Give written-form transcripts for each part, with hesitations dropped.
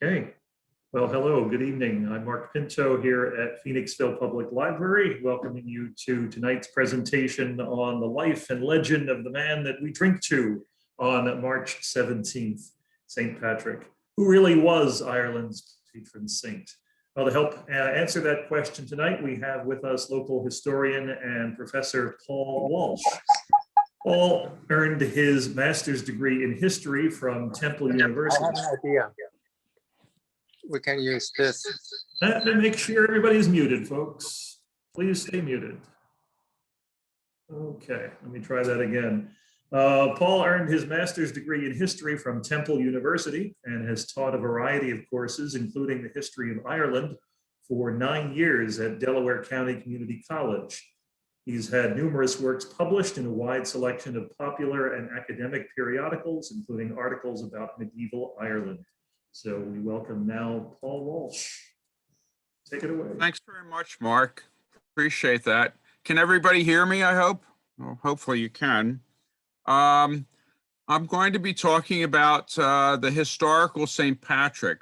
Okay, well, hello, good evening. I'm Mark Pinto here at Phoenixville Public Library, welcoming you to tonight's presentation on the life and legend of the man that we drink to on March 17th, St. Patrick. Who really was Ireland's patron saint? Well, to help answer that question tonight, we have with us local historian and Professor Paul Walsh. Paul earned his master's degree in history from Temple University. I have an idea. We can use this. Let me make sure everybody's muted, folks. Please stay muted. Okay, let me try that again. Paul earned his master's degree in history from Temple University and has taught a variety of courses, including the history of Ireland, for 9 years at Delaware County Community College. He's had numerous works published in a wide selection of popular and academic periodicals, including articles about medieval Ireland. So we welcome now Paul Walsh. Take it away. Thanks very much, Mark. Appreciate that. Can everybody hear me, I hope? Well, hopefully you can. I'm going to be talking about the historical St. Patrick.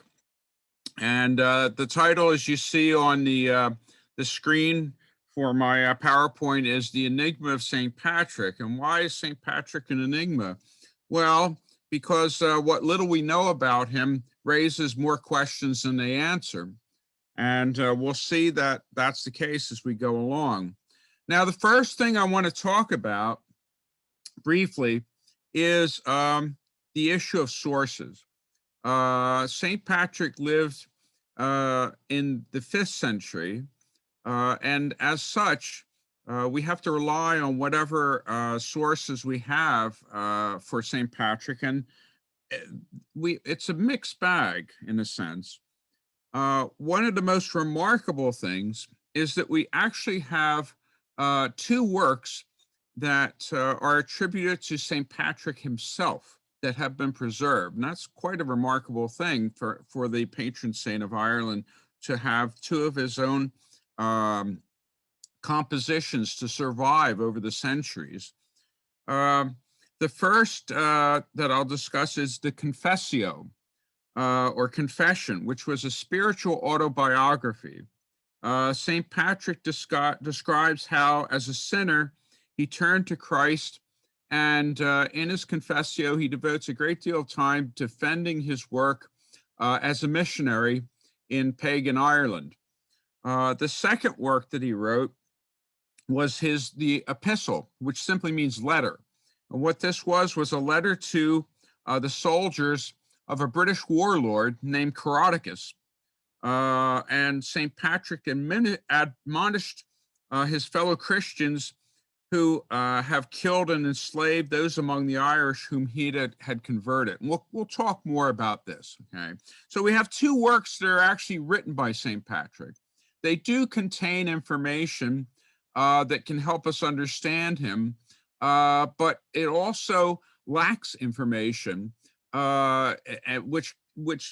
And the title, as you see on the screen for my PowerPoint, is The Enigma of St. Patrick. And why is St. Patrick an enigma? Well, because what little we know about him raises more questions than they answer. And we'll see that that's the case as we go along. Now, the first thing I want to talk about briefly is the issue of sources. St. Patrick lived in the 5th century, and as such, we have to rely on whatever sources we have for St. Patrick, and it's a mixed bag in a sense. One of the most remarkable things is that we actually have 2 works that are attributed to St. Patrick himself that have been preserved. And that's quite a remarkable thing for the patron saint of Ireland, to have 2 of his own compositions to survive over the centuries. The first that I'll discuss is the Confessio, or Confession, which was a spiritual autobiography. St. Patrick describes how, as a sinner, he turned to Christ, and in his Confessio, he devotes a great deal of time defending his work as a missionary in pagan Ireland. The second work that he wrote was the Epistle, which simply means letter. And what this was a letter to the soldiers of a British warlord named Patrickius. And St. Patrick admonished his fellow Christians who have killed and enslaved those among the Irish whom he had converted. And we'll talk more about this, okay? So we have 2 works that are actually written by St. Patrick. They do contain information that can help us understand him, but it also lacks information, which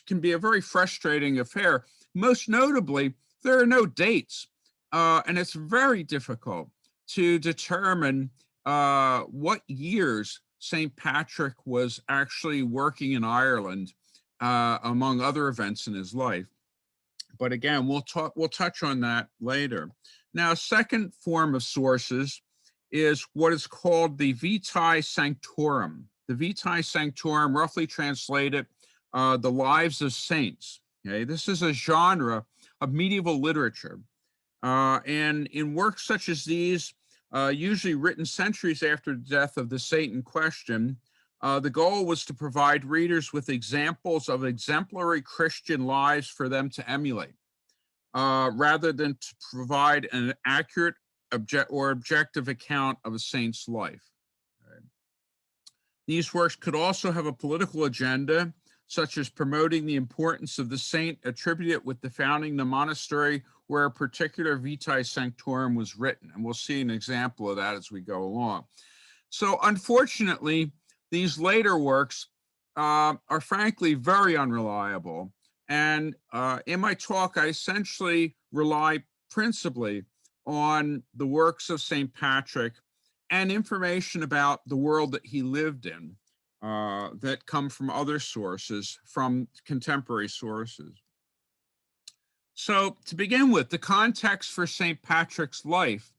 can be a very frustrating affair. Most notably, there are no dates, and it's very difficult to determine what years St. Patrick was actually working in Ireland, among other events in his life. But again, we'll touch on that later. Now, a second form of sources is what is called the Vitae Sanctorum. The Vitae Sanctorum, roughly translated, the lives of saints. Okay, this is a genre of medieval literature. And in works such as these, usually written centuries after the death of the saint in question, the goal was to provide readers with examples of exemplary Christian lives for them to emulate, rather than to provide an accurate objective account of a saint's life. Okay. These works could also have a political agenda, such as promoting the importance of the saint attributed with the founding the monastery where a particular Vitae Sanctorum was written. And we'll see an example of that as we go along. So unfortunately, these later works are frankly very unreliable. And in my talk, I essentially rely principally on the works of St. Patrick and information about the world that he lived in. that come from other sources, from contemporary sources. So to begin with, the context for St. Patrick's life.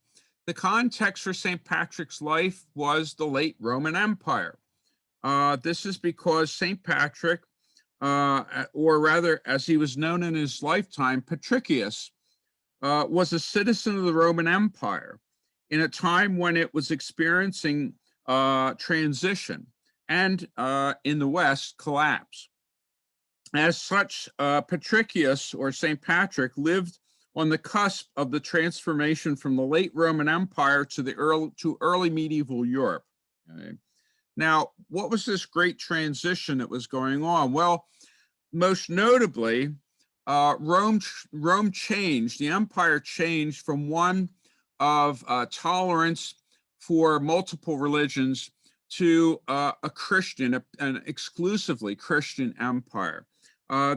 The context for St. Patrick's life was the late Roman Empire. This is because St. Patrick, or rather, as he was known in his lifetime, Patrickius, was a citizen of the Roman Empire in a time when it was experiencing transition and in the West, collapse. As such, Patrickius, or St. Patrick, lived on the cusp of the transformation from the late Roman Empire to early medieval Europe. Okay. Now, what was this great transition that was going on? Well, most notably, Rome changed. The empire changed from one of tolerance for multiple religions to a Christian, an exclusively Christian empire.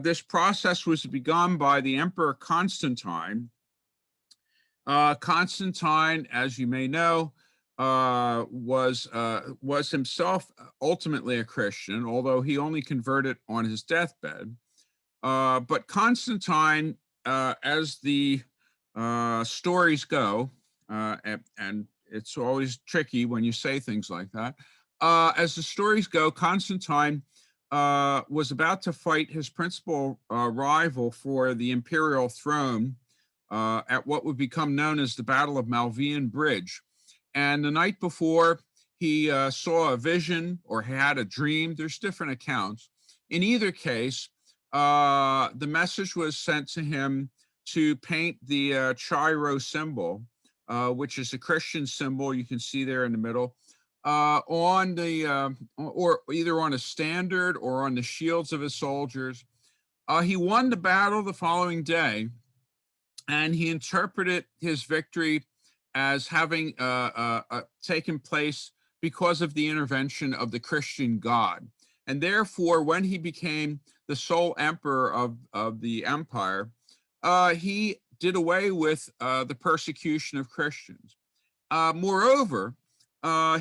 This process was begun by the Emperor Constantine. Constantine, as you may know, was himself ultimately a Christian, although he only converted on his deathbed. But Constantine, as the stories go, and it's always tricky when you say things like that, as the stories go, Constantine was about to fight his principal rival for the imperial throne at what would become known as the Battle of Malvian Bridge. And the night before, he saw a vision or had a dream. There's different accounts. In either case, the message was sent to him to paint the Chi-Rho symbol, which is a Christian symbol you can see there in the middle, on the or either on a standard or on the shields of his soldiers. He won the battle the following day, and he interpreted his victory as having taken place because of the intervention of the Christian God. And therefore, when he became the sole emperor of the empire, he did away with the persecution of Christians. Moreover,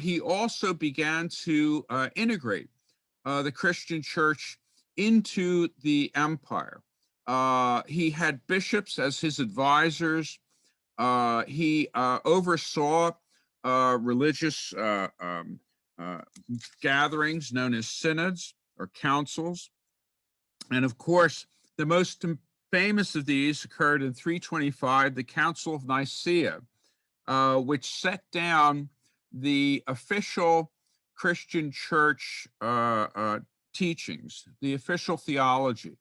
he also began to integrate the Christian church into the empire. He had bishops as his advisors. He oversaw religious gatherings known as synods or councils. And of course, the most famous of these occurred in 325, the Council of Nicaea, which set down the official Christian church teachings, the official theology.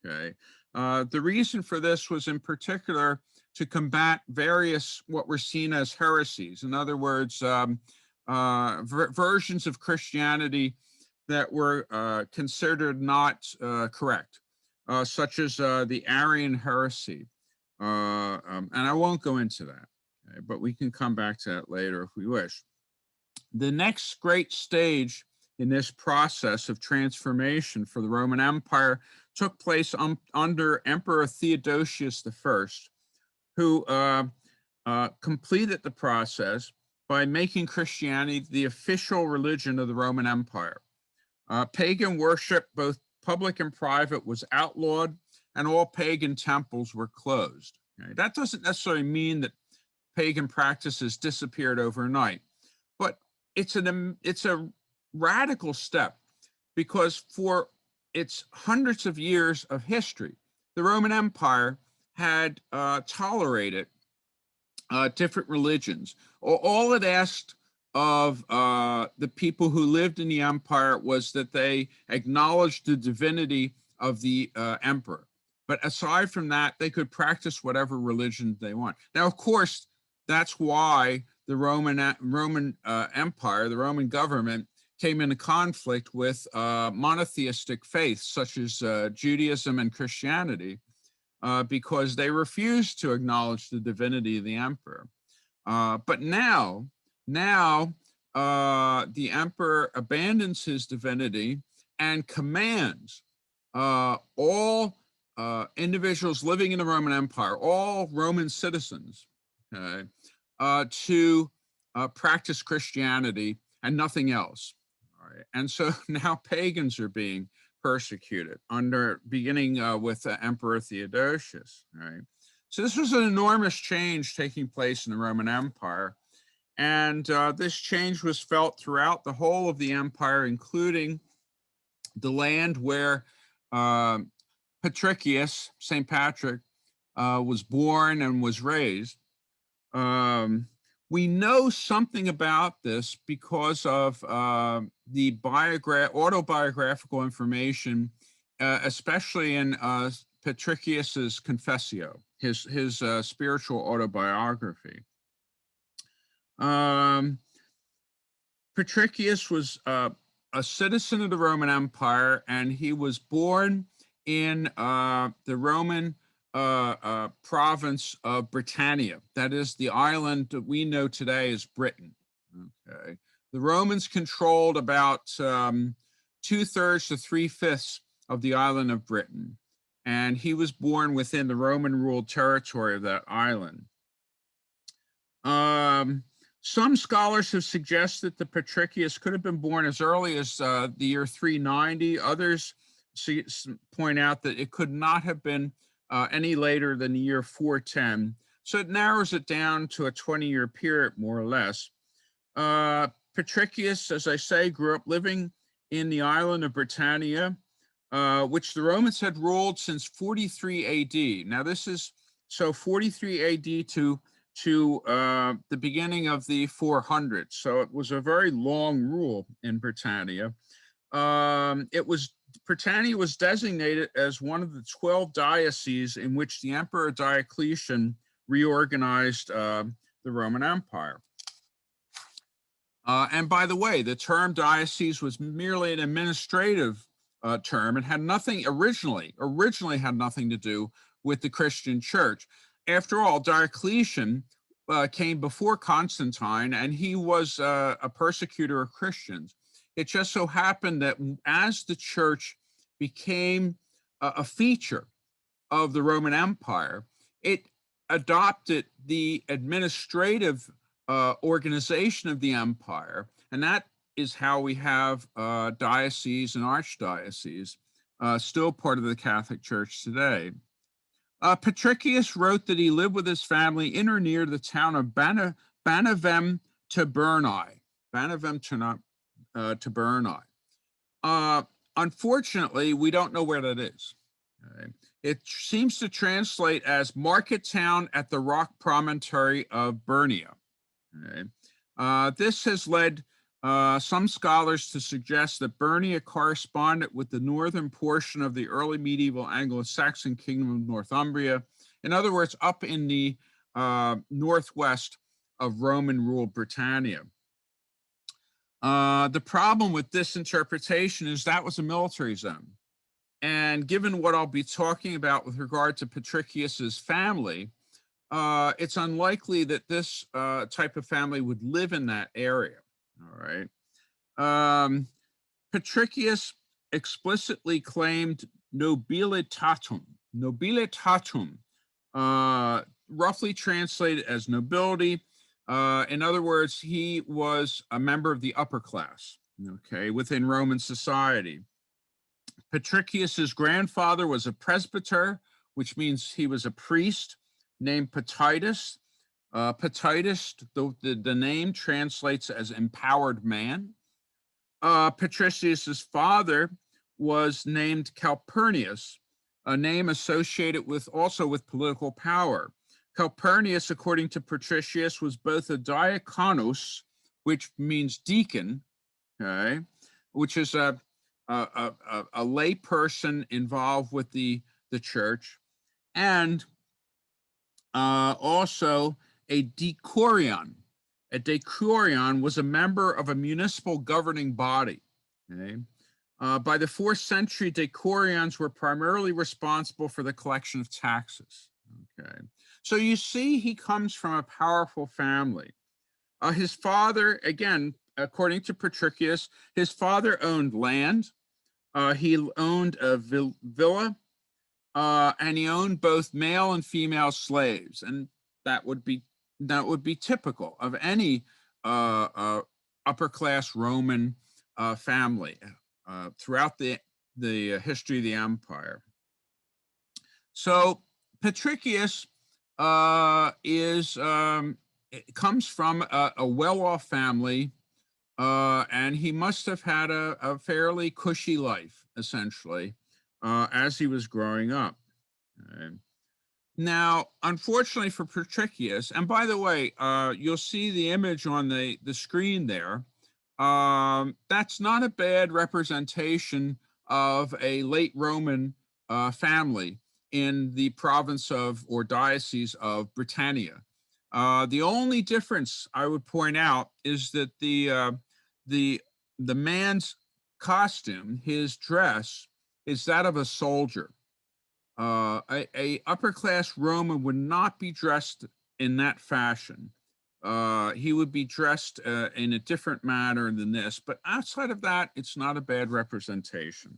Okay. The reason for this was in particular to combat various what were seen as heresies. In other words, versions of Christianity that were considered not correct, such as the Arian heresy. And I won't go into that, okay, but we can come back to that later if we wish. The next great stage in this process of transformation for the Roman Empire took place under Emperor Theodosius I, who completed the process by making Christianity the official religion of the Roman Empire. Pagan worship, both public and private, was outlawed, and all pagan temples were closed. Okay? That doesn't necessarily mean that pagan practices disappeared overnight, but it's a radical step, because for its hundreds of years of history, the Roman Empire had tolerated different religions. All it asked of the people who lived in the empire was that they acknowledged the divinity of the emperor. But aside from that, they could practice whatever religion they want. Now, of course, that's why the Roman Empire, the Roman government, came into conflict with monotheistic faiths such as Judaism and Christianity, because they refused to acknowledge the divinity of the emperor. But now the emperor abandons his divinity and commands all individuals living in the Roman Empire, all Roman citizens, to practice Christianity and nothing else. right? And so now pagans are being persecuted beginning with Emperor Theodosius, right? So this was an enormous change taking place in the Roman Empire. And this change was felt throughout the whole of the empire, including the land where Patrickius, St. Patrick, was born and was raised. We know something about this because of the autobiographical information, especially in Patrickius's Confessio, his spiritual autobiography. Patrickius was a citizen of the Roman Empire, and he was born in the Roman province of Britannia. That is the island that we know today as Britain. Okay. The Romans controlled about 2/3 to 3/5 of the island of Britain, and he was born within the Roman-ruled territory of that island. Some scholars have suggested that Patrickius could have been born as early as the year 390. Others point out that it could not have been any later than the year 410. So it narrows it down to a 20-year period, more or less. Patrickius, as I say, grew up living in the island of Britannia, which the Romans had ruled since 43 AD. Now this is, so 43 AD to the beginning of the 400s. So it was a very long rule in Britannia. Britannia was designated as one of the 12 dioceses in which the Emperor Diocletian reorganized the Roman Empire. And by the way, the term diocese was merely an administrative term. It had nothing originally had nothing to do with the Christian church. After all, Diocletian came before Constantine, and he was a persecutor of Christians. It just so happened that as the church became a feature of the Roman Empire, it adopted the administrative organization of the empire, and that is how we have dioceses and archdioceses, still part of the Catholic Church today. Patrickius wrote that he lived with his family in or near the town of Banavem Tabernae. Unfortunately, we don't know where that is. Okay. It seems to translate as market town at the rock promontory of Bernia. Okay. This has led some scholars to suggest that Bernia corresponded with the northern portion of the early medieval Anglo-Saxon kingdom of Northumbria. In other words, up in the northwest of Roman-ruled Britannia. The problem with this interpretation is that was a military zone. And given what I'll be talking about with regard to Patrickius's family, it's unlikely that this type of family would live in that area. All right. Patrickius explicitly claimed nobilitatum, roughly translated as nobility. In other words, he was a member of the upper class, okay, within Roman society. Patrickius's grandfather was a presbyter, which means he was a priest, named Patrickius. The name translates as empowered man. Patricius's father was named Calpurnius, a name associated also with political power. Calpurnius, according to Patricius, was both a diaconus, which means deacon, okay, which is a lay person involved with the church, and also a decurion. A decurion was a member of a municipal governing body. Okay? By the 4th century, decurions were primarily responsible for the collection of taxes. Okay, so you see, he comes from a powerful family. His father, again, according to Patrickius, his father owned land. He owned a villa, and he owned both male and female slaves, and that would be typical of any upper class Roman family throughout the history of the empire. So Patrickius comes from a well-off family, and he must have had a fairly cushy life, essentially, as he was growing up. Now, unfortunately for Patrickius, and by the way, you'll see the image on the screen there. That's not a bad representation of a late Roman family in the province of, or diocese of, Britannia. The only difference I would point out is that the man's costume, his dress, is that of a soldier. A upper class Roman would not be dressed in that fashion. He would be dressed in a different manner than this, but outside of that, it's not a bad representation.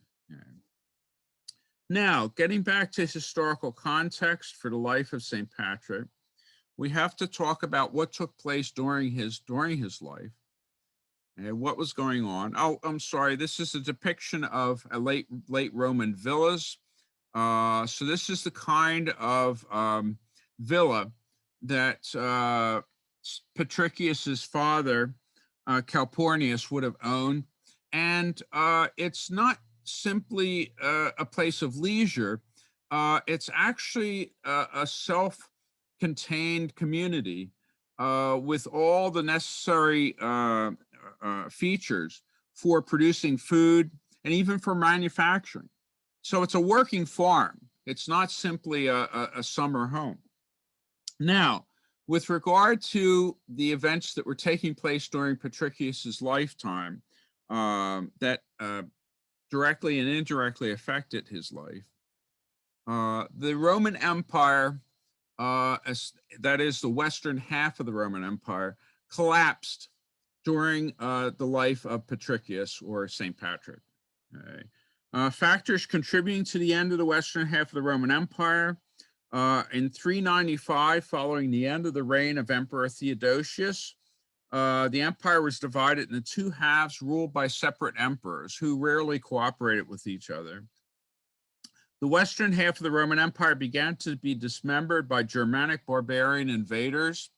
Now, getting back to historical context for the life of St. Patrick, we have to talk about what took place during his life and what was going on. Oh, I'm sorry. This is a depiction of a late Roman villas. So this is the kind of villa that Patrickius's father, Calpurnius, would have owned. And it's not simply a place of leisure. It's actually a self-contained community with all the necessary features for producing food and even for manufacturing. So it's a working farm. It's not simply a summer home. Now, with regard to the events that were taking place during Patrickius's lifetime that directly and indirectly affected his life, the Roman Empire, that is the western half of the Roman Empire, collapsed during the life of Patrickius, or St. Patrick. Factors contributing to the end of the western half of the Roman Empire. In 395, following the end of the reign of Emperor Theodosius, the empire was divided into two halves ruled by separate emperors who rarely cooperated with each other. The western half of the Roman Empire began to be dismembered by Germanic barbarian invaders.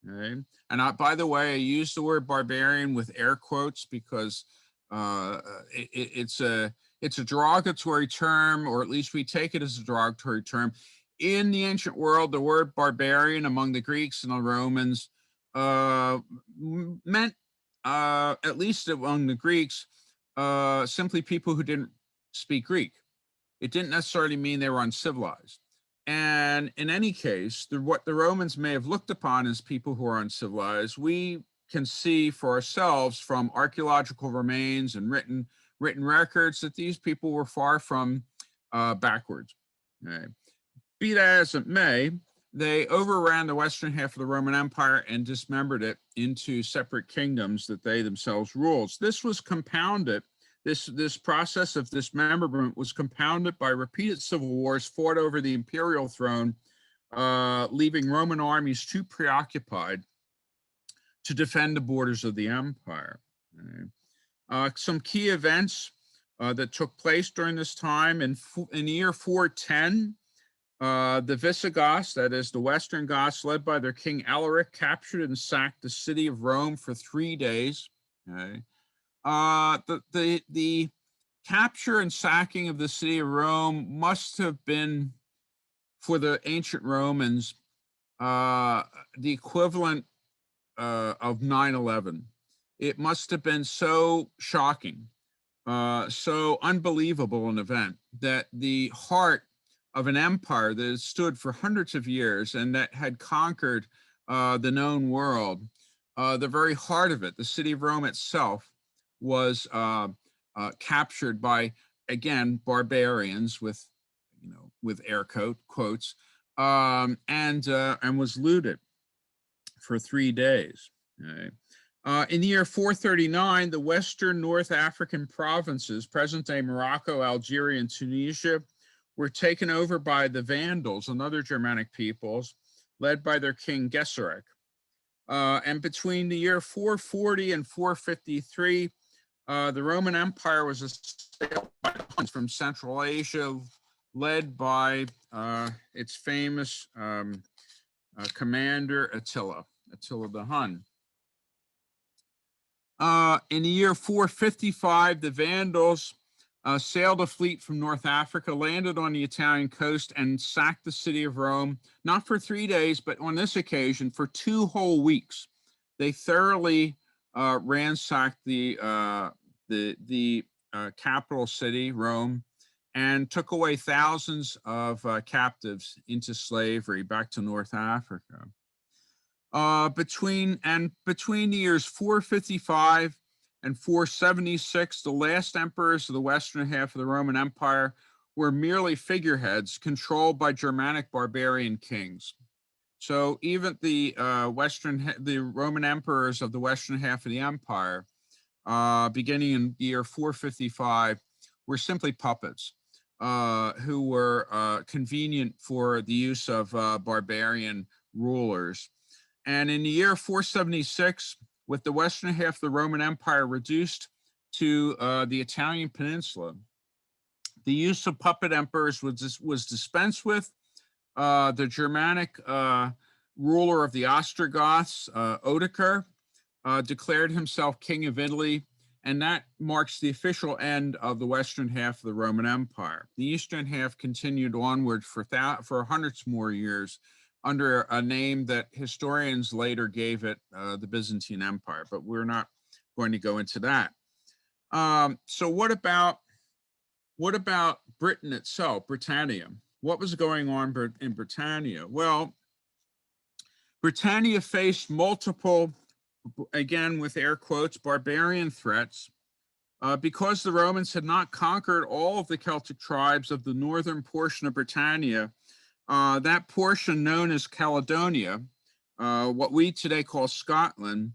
Okay? And by the way, I use the word barbarian with air quotes because it's a derogatory term, or at least we take it as a derogatory term. In the ancient world, the word barbarian among the Greeks and the Romans meant, at least among the Greeks, simply people who didn't speak Greek. It didn't necessarily mean they were uncivilized. And in any case, what the Romans may have looked upon as people who are uncivilized, we can see for ourselves from archaeological remains and written records that these people were far from backwards. Okay. Be that as it may, they overran the western half of the Roman Empire and dismembered it into separate kingdoms that they themselves ruled. This was compounded. This process of dismemberment was compounded by repeated civil wars fought over the imperial throne, leaving Roman armies too preoccupied to defend the borders of the empire. Some key events that took place during this time: in the year 410, the Visigoths, that is the Western Goths, led by their king Alaric, captured and sacked the city of Rome for 3 days. Okay. The capture and sacking of the city of Rome must have been, for the ancient Romans, the equivalent of 9/11. It must have been so shocking, so unbelievable an event, that the heart of an empire that had stood for hundreds of years and that had conquered the known world, the very heart of it, the city of Rome itself, was captured by, again, barbarians with air quotes, and was looted for 3 days. Okay. In the year 439, the Western North African provinces, present-day Morocco, Algeria, and Tunisia, were taken over by the Vandals and other Germanic peoples, led by their king Gesseric. And between the year 440 and 453, The Roman Empire was assailed by Huns from Central Asia, led by its famous commander Attila the Hun. In the year 455, the Vandals sailed a fleet from North Africa, landed on the Italian coast, and sacked the city of Rome, not for 3 days, but on this occasion for 2 whole weeks. They thoroughly ransacked the capital city, Rome, and took away thousands of captives into slavery back to North Africa. Between the years 455 and 476, the last emperors of the western half of the Roman Empire were merely figureheads controlled by Germanic barbarian kings. So even the Roman emperors of the western half of the empire, beginning in the year 455, were simply puppets who were convenient for the use of barbarian rulers. And in the year 476, with the western half of the Roman Empire reduced to the Italian peninsula, the use of puppet emperors was dispensed with. The Germanic ruler of the Ostrogoths, Odoacer, declared himself king of Italy, and that marks the official end of the western half of the Roman Empire. The eastern half continued onward for hundreds more years under a name that historians later gave it the Byzantine Empire, but we're not going to go into that. So what about Britain itself, Britannia? What was going on in Britannia? Well, Britannia faced multiple, again with air quotes, barbarian threats because the Romans had not conquered all of the Celtic tribes of the northern portion of Britannia. That portion known as Caledonia, what we today call Scotland,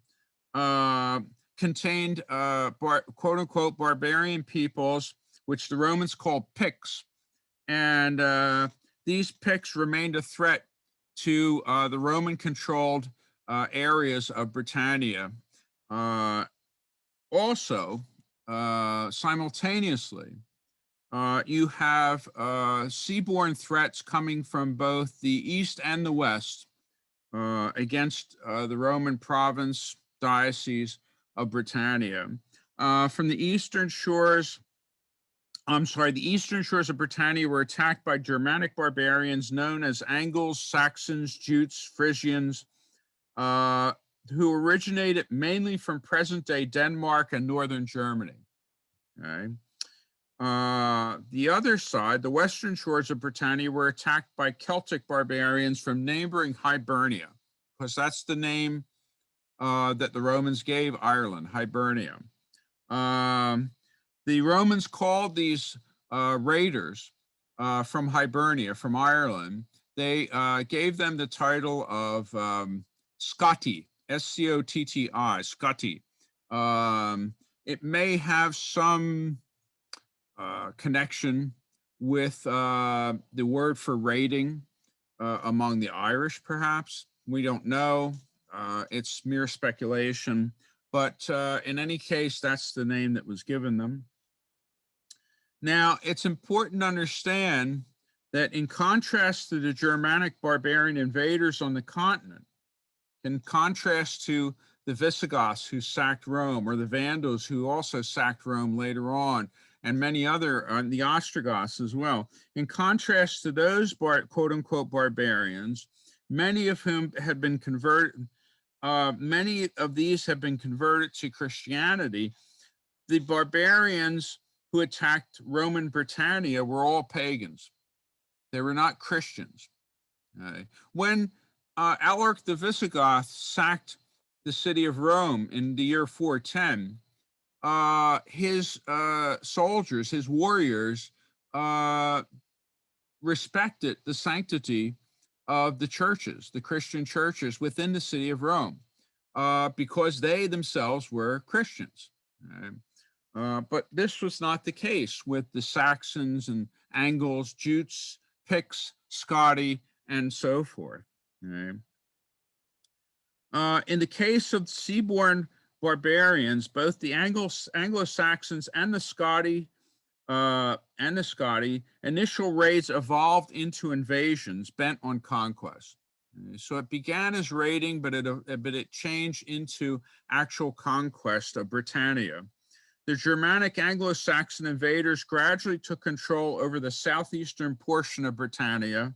contained quote unquote barbarian peoples, which the Romans called Picts. And these Picts remained a threat to the Roman controlled areas of Britannia. Also, simultaneously, you have seaborne threats coming from both the east and the west against the Roman province diocese of Britannia. From the eastern shores of Britannia were attacked by Germanic barbarians known as Angles, Saxons, Jutes, Frisians, who originated mainly from present-day Denmark and northern Germany. Okay. The other side, the western shores of Britannia, were attacked by Celtic barbarians from neighboring Hibernia, because that's the name that the Romans gave Ireland, Hibernia. The Romans called these raiders from Hibernia, from Ireland, they gave them the title of Scotti, S-C-O-T-T-I, Scotti. It may have some connection with the word for raiding among the Irish, perhaps. We don't know. It's mere speculation. But in any case, that's the name that was given them. Now, it's important to understand that in contrast to the Germanic barbarian invaders on the continent, in contrast to the Visigoths who sacked Rome, or the Vandals who also sacked Rome later on, and many other, the Ostrogoths as well, in contrast to those quote-unquote barbarians, many of whom had been converted, many of these have been converted to Christianity. The barbarians who attacked Roman Britannia were all pagans. They were not Christians. When Alaric the Visigoth sacked the city of Rome in the year 410, his soldiers, his warriors, respected the sanctity of the churches, the Christian churches within the city of Rome, because they themselves were Christians. But this was not the case with the Saxons and Angles, Jutes, Picts, Scotti, and so forth. In the case of seaborne barbarians, both the Anglo-Saxons and the Scotty, initial raids evolved into invasions bent on conquest. So it began as raiding, but it changed into actual conquest of Britannia. The Germanic Anglo-Saxon invaders gradually took control over the southeastern portion of Britannia,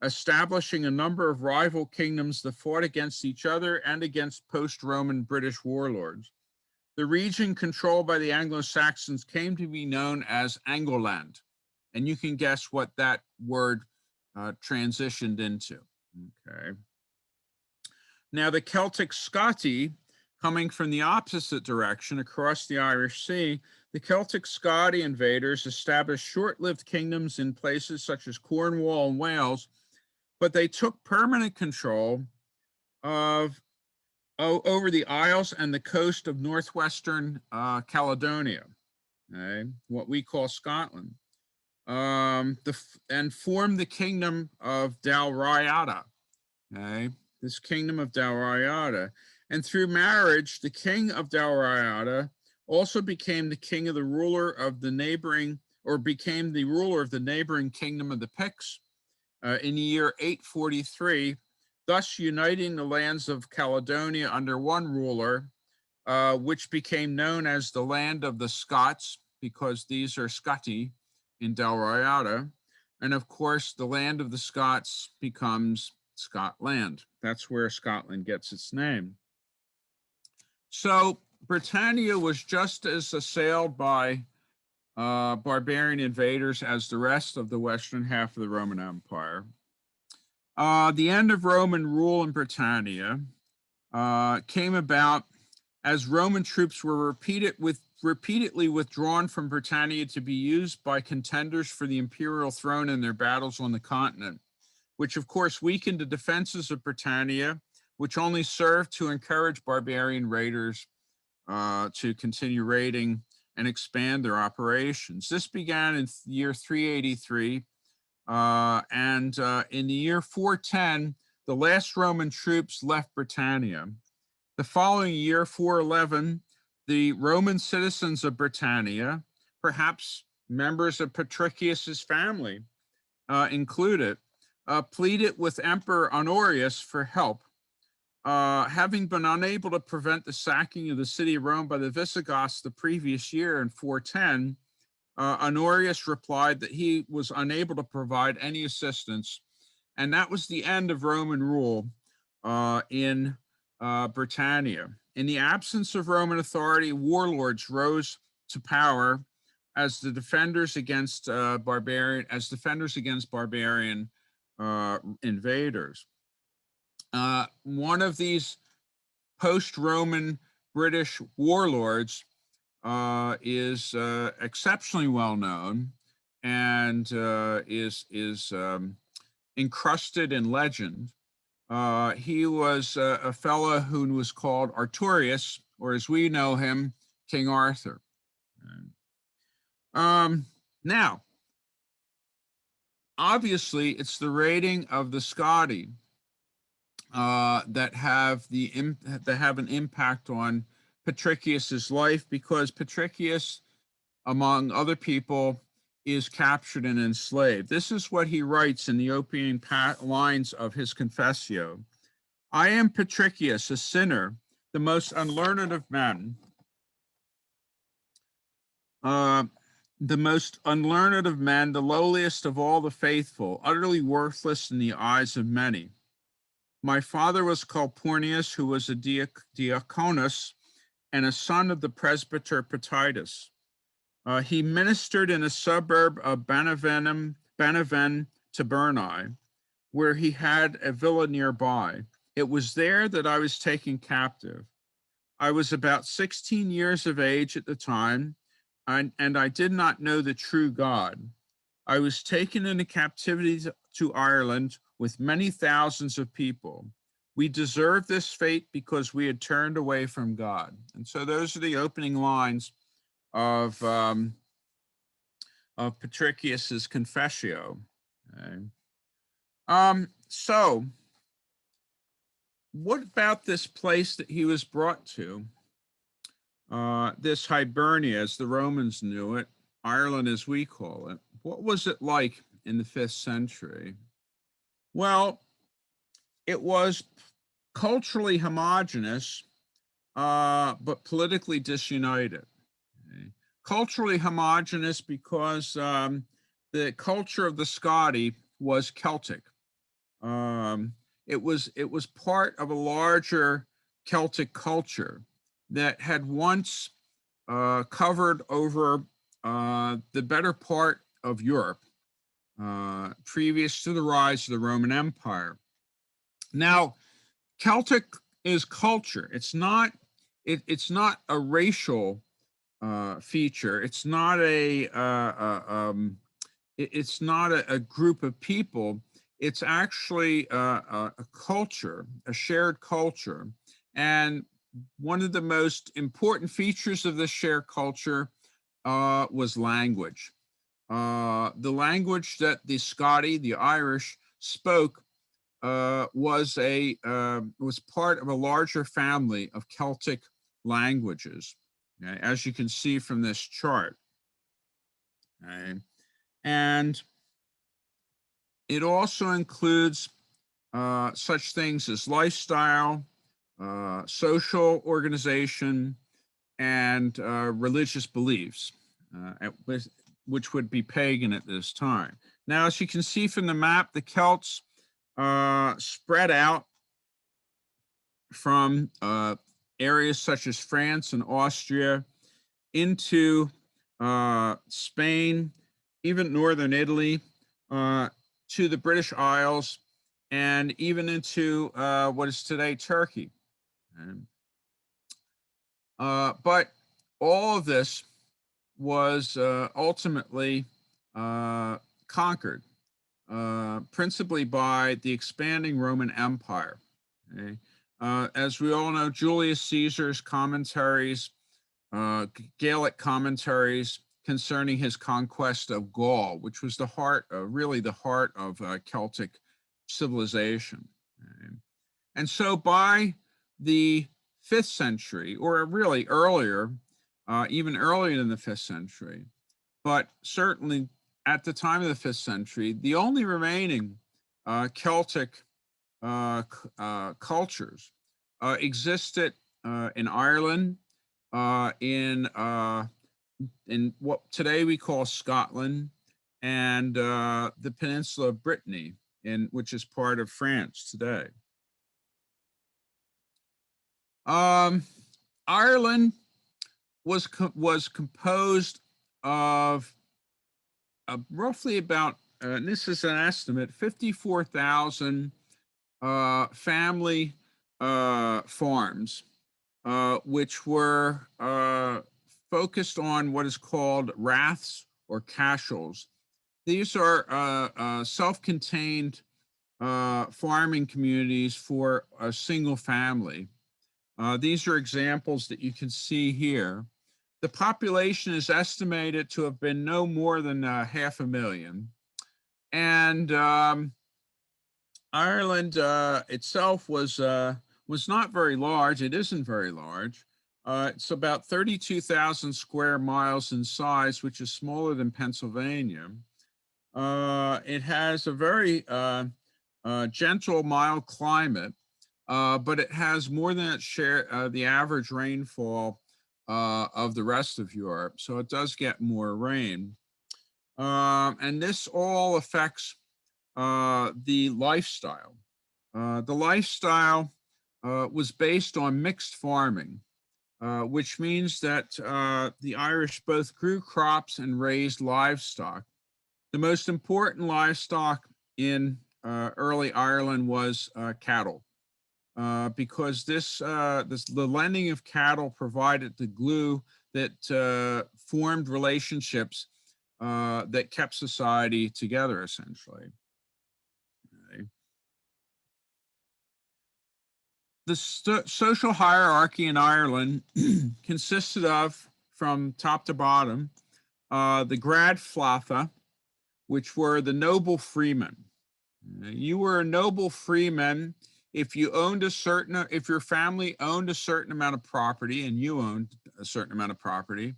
establishing a number of rival kingdoms that fought against each other and against post-Roman British warlords. The region controlled by the Anglo-Saxons came to be known as Angleland, and you can guess what that word transitioned into. Okay. Now the Celtic Scotti, coming from the opposite direction across the Irish Sea, the Celtic Scotti invaders established short-lived kingdoms in places such as Cornwall and Wales, but they took permanent control of over the Isles and the coast of northwestern Caledonia, okay, what we call Scotland, and formed the kingdom of Dalriada, okay, this kingdom of Dalriada. And through marriage, the king of Dalriada also became the king of the ruler of the neighboring, or became the ruler of the neighboring kingdom of the Picts in the year 843, thus uniting the lands of Caledonia under one ruler, which became known as the land of the Scots, because these are Scotti in Dalriada. And of course, the land of the Scots becomes Scotland. That's where Scotland gets its name. So Britannia was just as assailed by barbarian invaders as the rest of the western half of the Roman Empire. The end of Roman rule in Britannia came about as Roman troops were repeatedly withdrawn from Britannia to be used by contenders for the imperial throne in their battles on the continent, which of course weakened the defenses of Britannia, which only served to encourage barbarian raiders to continue raiding and expand their operations. This began in the year 383, and in the year 410, the last Roman troops left Britannia. The following year, 411, the Roman citizens of Britannia, perhaps members of Patrickius's family included, pleaded with Emperor Honorius for help. Having been unable to prevent the sacking of the city of Rome by the Visigoths the previous year in 410, Honorius replied that he was unable to provide any assistance, and that was the end of Roman rule in Britannia. In the absence of Roman authority, warlords rose to power as the defenders against barbarian invaders. One of these post-Roman British warlords is exceptionally well known and is encrusted in legend. He was a fellow who was called Arturius, or as we know him, King Arthur. Now, obviously, it's the raiding of the Scotti that have an impact on Patrickius's life, because Patrickius, among other people, is captured and enslaved. This is what he writes in the opening lines of his Confessio. I am Patrickius, a sinner, the most unlearned of men, the lowliest of all the faithful, utterly worthless in the eyes of many. My father was called Pornius, who was a diaconus and a son of the presbyter Patrickius. He ministered in a suburb of Beneven Tabernae, where he had a villa nearby. It was there that I was taken captive. I was about 16 years of age at the time, and I did not know the true God. I was taken into captivity to Ireland with many thousands of people. We deserved this fate because we had turned away from God. And so those are the opening lines of Patrickius's Confessio. Okay. So what about this place that he was brought to? This Hibernia, as the Romans knew it, Ireland as we call it, what was it like in the 5th century? Well, it was culturally homogeneous, but politically disunited. Okay. Culturally homogeneous because the culture of the Scotti was Celtic. It was part of a larger Celtic culture that had once covered over the better part of Europe, previous to the rise of the Roman Empire. Now, Celtic is culture. It's not a racial feature. It's not a group of people. It's actually a culture, a shared culture. And one of the most important features of this shared culture was language. The language that the Scotti, the Irish, spoke was part of a larger family of Celtic languages, okay, as you can see from this chart. Okay. And it also includes such things as lifestyle, social organization, and religious beliefs, which would be pagan at this time. Now, as you can see from the map, the Celts spread out from areas such as France and Austria into Spain, even northern Italy, to the British Isles, and even into what is today Turkey. But all of this was ultimately conquered, principally by the expanding Roman Empire. Okay? As we all know, Julius Caesar's commentaries, Gaelic commentaries concerning his conquest of Gaul, which was the heart, really the heart of Celtic civilization. Okay? And so by the 5th century, or really earlier, even earlier than the 5th century, but certainly at the time of the 5th century, the only remaining Celtic cultures existed in Ireland, in what today we call Scotland, and the peninsula of Brittany, which is part of France today. Ireland was composed of roughly about, and this is an estimate, 54,000 family farms, which were focused on what is called raths or cashels. These are self-contained farming communities for a single family. These are examples that you can see here. The population is estimated to have been no more than 500,000. And Ireland itself was not very large. It isn't very large. It's about 32,000 square miles in size, which is smaller than Pennsylvania. It has a very gentle, mild climate, but it has more than its share, the average rainfall of the rest of Europe. So it does get more rain. And this all affects the lifestyle. The lifestyle was based on mixed farming, which means that the Irish both grew crops and raised livestock. The most important livestock in early Ireland was cattle, because the lending of cattle provided the glue that formed relationships that kept society together, essentially. Okay. The social hierarchy in Ireland consisted of, from top to bottom, the grad flatha, which were the noble freemen. You were a noble freeman if you owned if your family owned a certain amount of property and you owned a certain amount of property,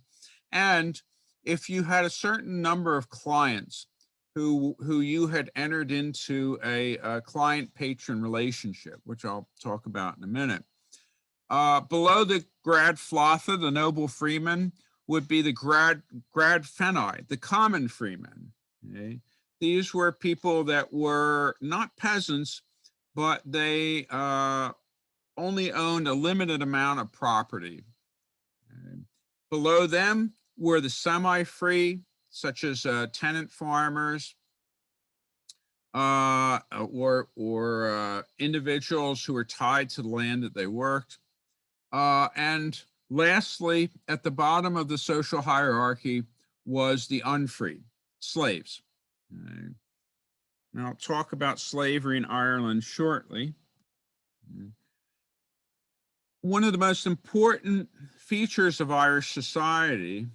and if you had a certain number of clients who you had entered into a client-patron relationship, which I'll talk about in a minute. Below the grad flatha, the noble freeman, would be the grad feni, the common freemen. Okay? These were people that were not peasants, but they only owned a limited amount of property. Okay? Below them were the semi-free, such as tenant farmers, or individuals who were tied to the land that they worked. And lastly, at the bottom of the social hierarchy was the unfree, slaves. Okay. Now I'll talk about slavery in Ireland shortly. One of the most important features of Irish society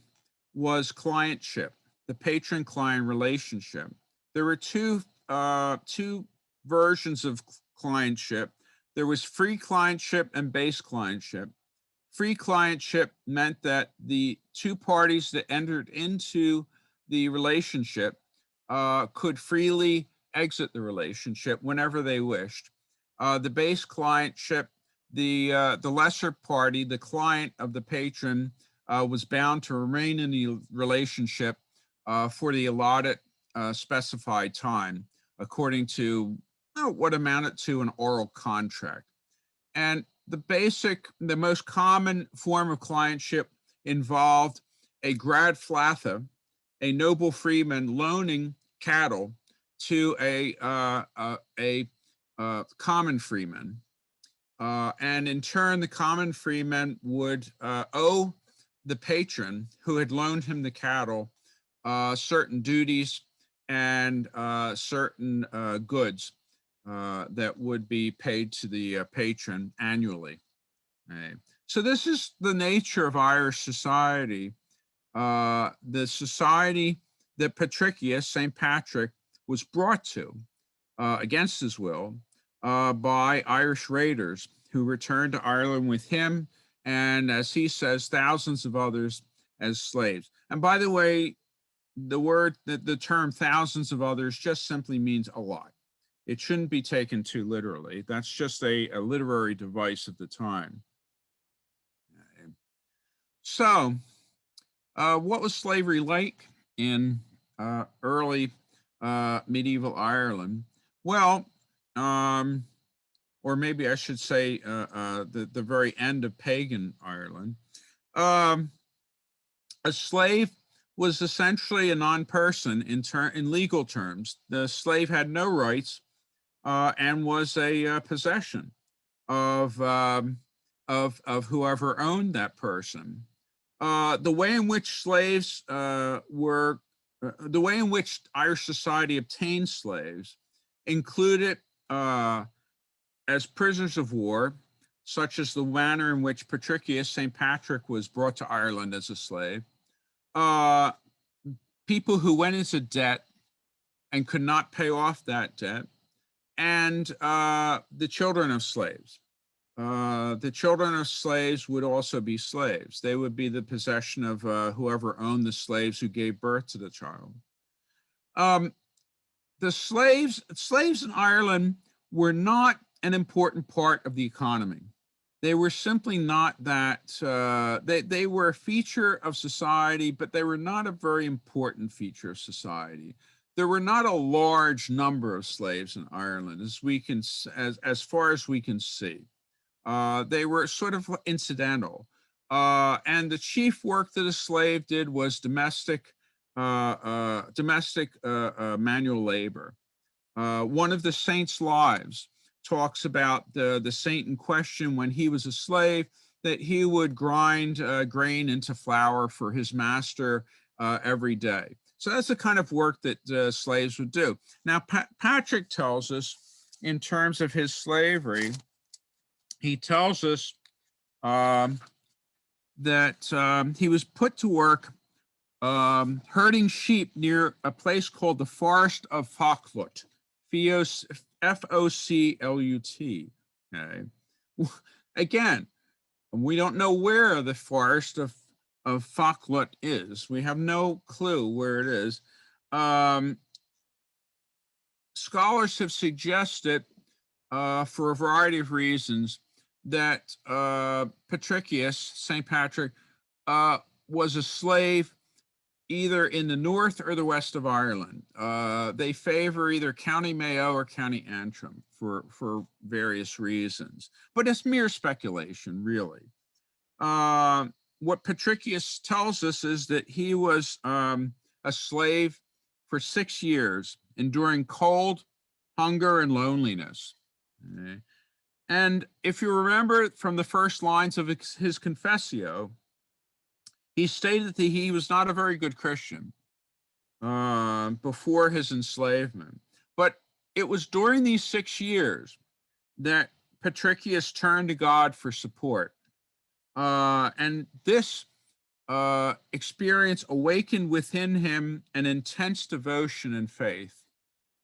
was clientship, the patron-client relationship. There were two versions of clientship. There was free clientship and base clientship. Free clientship meant that the two parties that entered into the relationship could freely exit the relationship whenever they wished. The base clientship, the lesser party, the client of the patron, was bound to remain in the relationship for the allotted specified time, according to what amounted to an oral contract. And the most common form of clientship involved a grad flatha, a noble freeman loaning cattle to a common freeman. And in turn, the common freeman would owe the patron who had loaned him the cattle certain duties and certain goods that would be paid to the patron annually. Okay. So this is the nature of Irish society, the society that Patrickius, St. Patrick, was brought to against his will by Irish raiders who returned to Ireland with him and, as he says, thousands of others as slaves. And by the way, the term thousands of others just simply means a lot. It shouldn't be taken too literally. That's just a literary device of the time. So, what was slavery like in early medieval Ireland? Well, or maybe I should say the very end of pagan Ireland. A slave was essentially a non-person in legal terms. The slave had no rights and was a possession of whoever owned that person. The way in which slaves the way in which Irish society obtained slaves included as prisoners of war, such as the manner in which Patrickius, St. Patrick, was brought to Ireland as a slave. People who went into debt and could not pay off that debt, and the children of slaves. The children of slaves would also be slaves. They would be the possession of whoever owned the slaves who gave birth to the child. The slaves in Ireland were not an important part of the economy. They were simply not that, they were a feature of society, but they were not a very important feature of society. There were not a large number of slaves in Ireland, as far as we can see. They were sort of incidental. And the chief work that a slave did was domestic manual labor. One of the saints' lives talks about the saint in question when he was a slave, that he would grind grain into flour for his master every day. So that's the kind of work that slaves would do. Now, Patrick tells us, in terms of his slavery, he tells us that he was put to work herding sheep near a place called the Forest of Foclut, F-O-C-L-U-T, Okay. Again, we don't know where the forest of Faklut is. We have no clue where it is. Scholars have suggested, for a variety of reasons, that Patrickius, St. Patrick, was a slave either in the north or the west of Ireland. They favor either County Mayo or County Antrim for various reasons, but it's mere speculation, really. What Patrickius tells us is that he was a slave for 6 years, enduring cold, hunger, and loneliness. Okay. And if you remember from the first lines of his Confessio, he stated that he was not a very good Christian before his enslavement. But it was during these 6 years that Patrickius turned to God for support. And this experience awakened within him an intense devotion and faith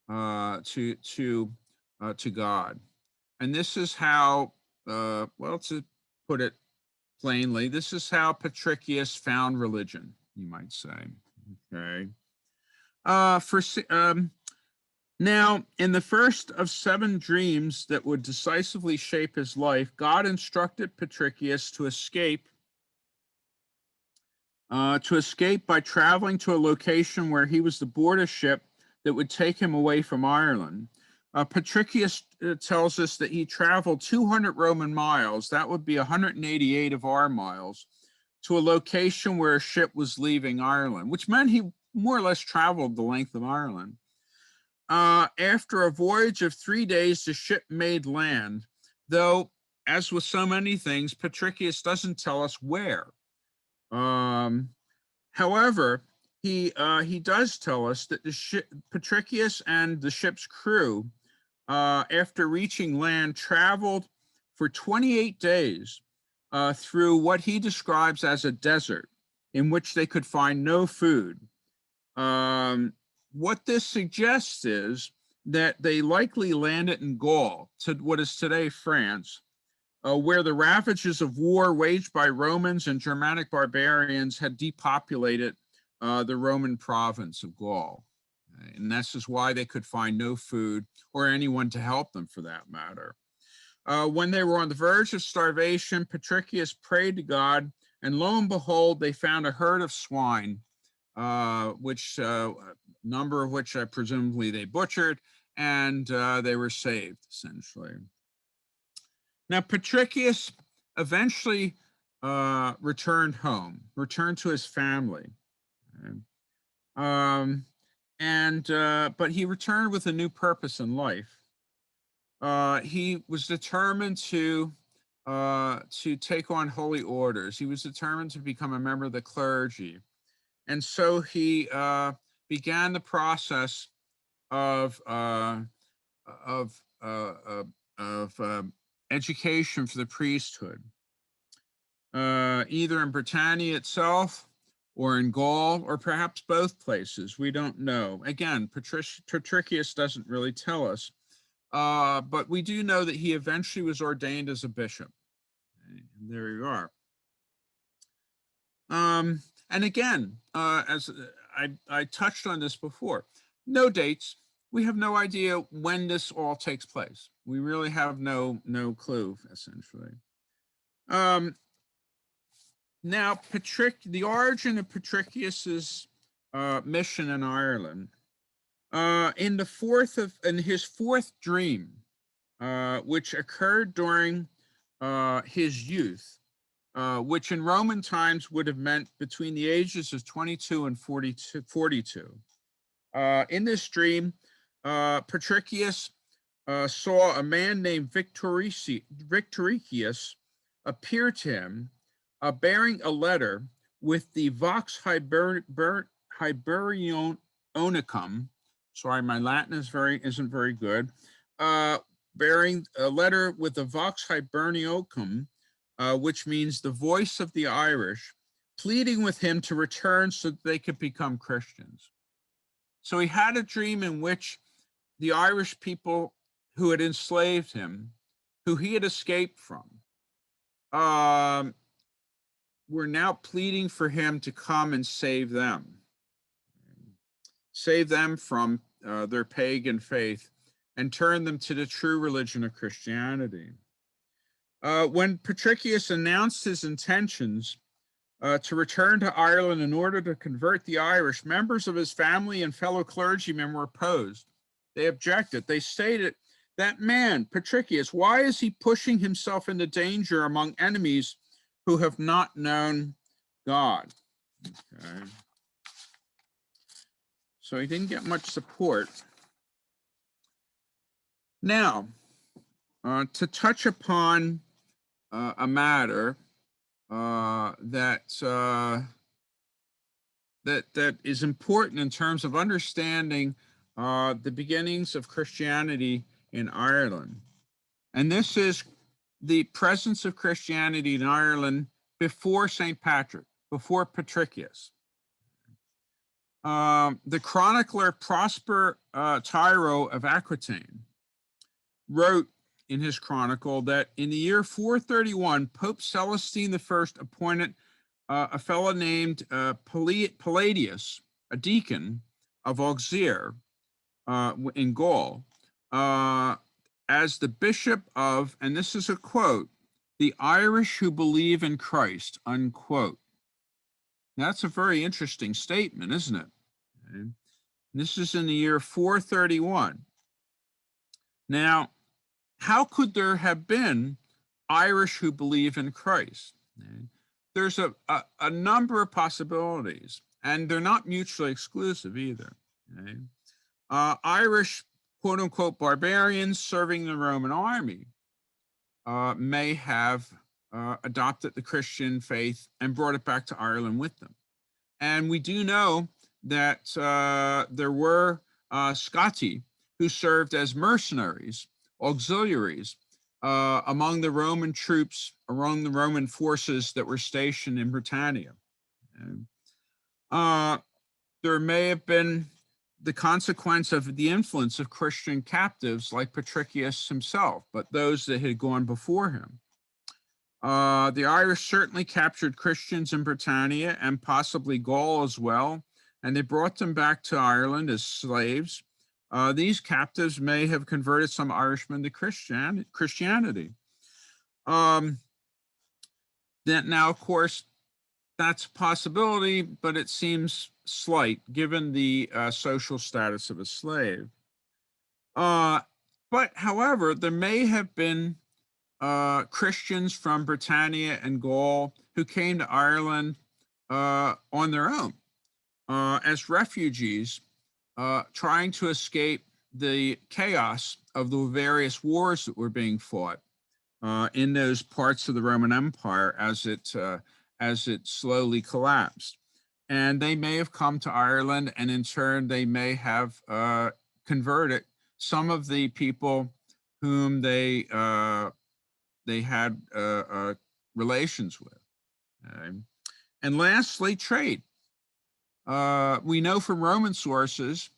to God. And this is how, well, to put it plainly, this is how Patrickius found religion, you might say. Okay. Now, in the first of 7 dreams that would decisively shape his life, God instructed Patrickius to escape by traveling to a location where he was to board a ship that would take him away from Ireland. Patrickius tells us that he traveled 200 Roman miles, that would be 188 of our miles, to a location where a ship was leaving Ireland, which meant he more or less traveled the length of Ireland. After a voyage of 3 days, the ship made land, though, as with so many things, Patrickius doesn't tell us where. However, he does tell us that Patrickius and the ship's crew, after reaching land, traveled for 28 days through what he describes as a desert in which they could find no food. What this suggests is that they likely landed in Gaul, to what is today France, where the ravages of war waged by Romans and Germanic barbarians had depopulated the Roman province of Gaul. And this is why they could find no food or anyone to help them, for that matter. When they were on the verge of starvation, Patrickius prayed to God, and lo and behold, they found a herd of swine, which number of which presumably they butchered, and they were saved, essentially. Now, Patrickius eventually returned home, returned to his family. But he returned with a new purpose in life. He was determined to take on holy orders. He was determined to become a member of the clergy. And so he began the process of education for the priesthood, either in Britannia itself or in Gaul, or perhaps both places. We don't know. Again, Patrickius doesn't really tell us, but we do know that he eventually was ordained as a bishop. And there you are. And again, as I touched on this before, no dates. We have no idea when this all takes place. We really have no clue, essentially. Now, the origin of Patrickius's mission in Ireland, in his fourth dream, which occurred during his youth, which in Roman times would have meant between the ages of 22 and 42. In this dream, Patrickius saw a man named Victoricius appear to him, bearing a letter with the Vox Hiberionicum. Sorry, my Latin isn't very good. Bearing a letter with the Vox Hiberionicum, which means the voice of the Irish, pleading with him to return so that they could become Christians. So he had a dream in which the Irish people who had enslaved him, who he had escaped from, were now pleading for him to come and save them from their pagan faith and turn them to the true religion of Christianity. When Patrickius announced his intentions to return to Ireland in order to convert the Irish, members of his family and fellow clergymen were opposed. They objected. They stated, that man, Patrickius, why is he pushing himself into danger among enemies who have not known God? Okay. So he didn't get much support. Now, to touch upon a matter that is important in terms of understanding the beginnings of Christianity in Ireland. And this is the presence of Christianity in Ireland before St. Patrick, before Patrickius. The chronicler Prosper Tyro of Aquitaine wrote in his chronicle that in the year 431, Pope Celestine I appointed a fellow named Palladius, a deacon of Auxerre in Gaul, as the bishop of, and this is a quote, the Irish who believe in Christ, unquote. That's a very interesting statement, isn't it? Okay. This is in the year 431. Now, how could there have been Irish who believe in Christ? Okay. There's a number of possibilities, and they're not mutually exclusive either. Okay. Irish, quote unquote, barbarians serving the Roman army may have adopted the Christian faith and brought it back to Ireland with them. And we do know that there were Scotti who served as mercenaries, auxiliaries, among the Roman troops, among the Roman forces that were stationed in Britannia. There may have been the consequence of the influence of Christian captives like Patrickius himself, but those that had gone before him. The Irish certainly captured Christians in Britannia and possibly Gaul as well, and they brought them back to Ireland as slaves. These captives may have converted some Irishmen to Christianity. Now, of course, that's a possibility, but it seems slight given the social status of a slave. But however, there may have been Christians from Britannia and Gaul who came to Ireland on their own as refugees, trying to escape the chaos of the various wars that were being fought in those parts of the Roman Empire as it slowly collapsed. And they may have come to Ireland, and in turn, they may have converted some of the people whom they had relations with. And lastly, trade. We know from Roman sources,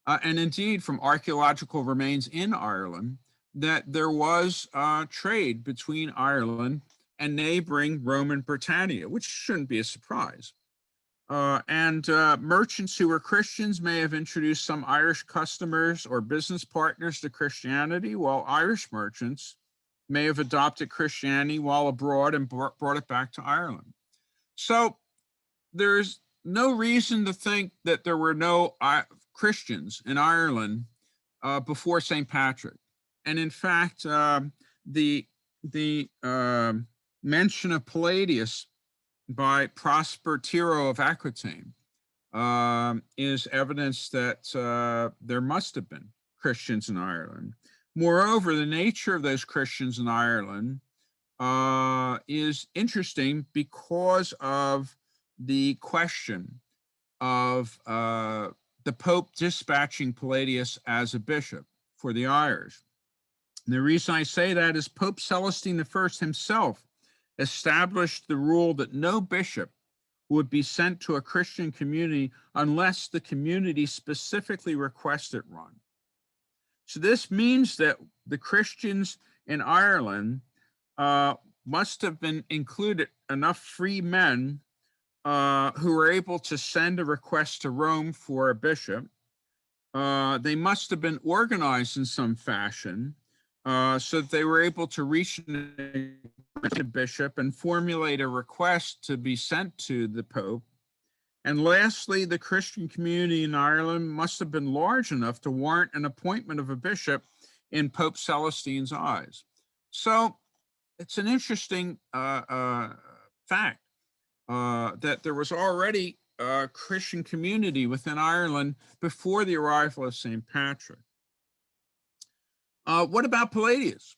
and indeed from archaeological remains in Ireland, that there was trade between Ireland and neighboring Roman Britannia, which shouldn't be a surprise. And merchants who were Christians may have introduced some Irish customers or business partners to Christianity, while Irish merchants may have adopted Christianity while abroad and brought it back to Ireland. So there's no reason to think that there were no Christians in Ireland before St. Patrick. And in fact, the mention of Palladius by Prosper Tyro of Aquitaine is evidence that there must have been Christians in Ireland. Moreover, the nature of those Christians in Ireland is interesting because of the question of the Pope dispatching Palladius as a bishop for the Irish. And the reason I say that is Pope Celestine I himself established the rule that no bishop would be sent to a Christian community unless the community specifically requested one. So this means that the Christians in Ireland must have been included enough free men who were able to send a request to Rome for a bishop. They must have been organized in some fashion so that they were able to reach a bishop and formulate a request to be sent to the Pope. And lastly, the Christian community in Ireland must have been large enough to warrant an appointment of a bishop in Pope Celestine's eyes. So it's an interesting fact that there was already a Christian community within Ireland before the arrival of St. Patrick. What about Palladius?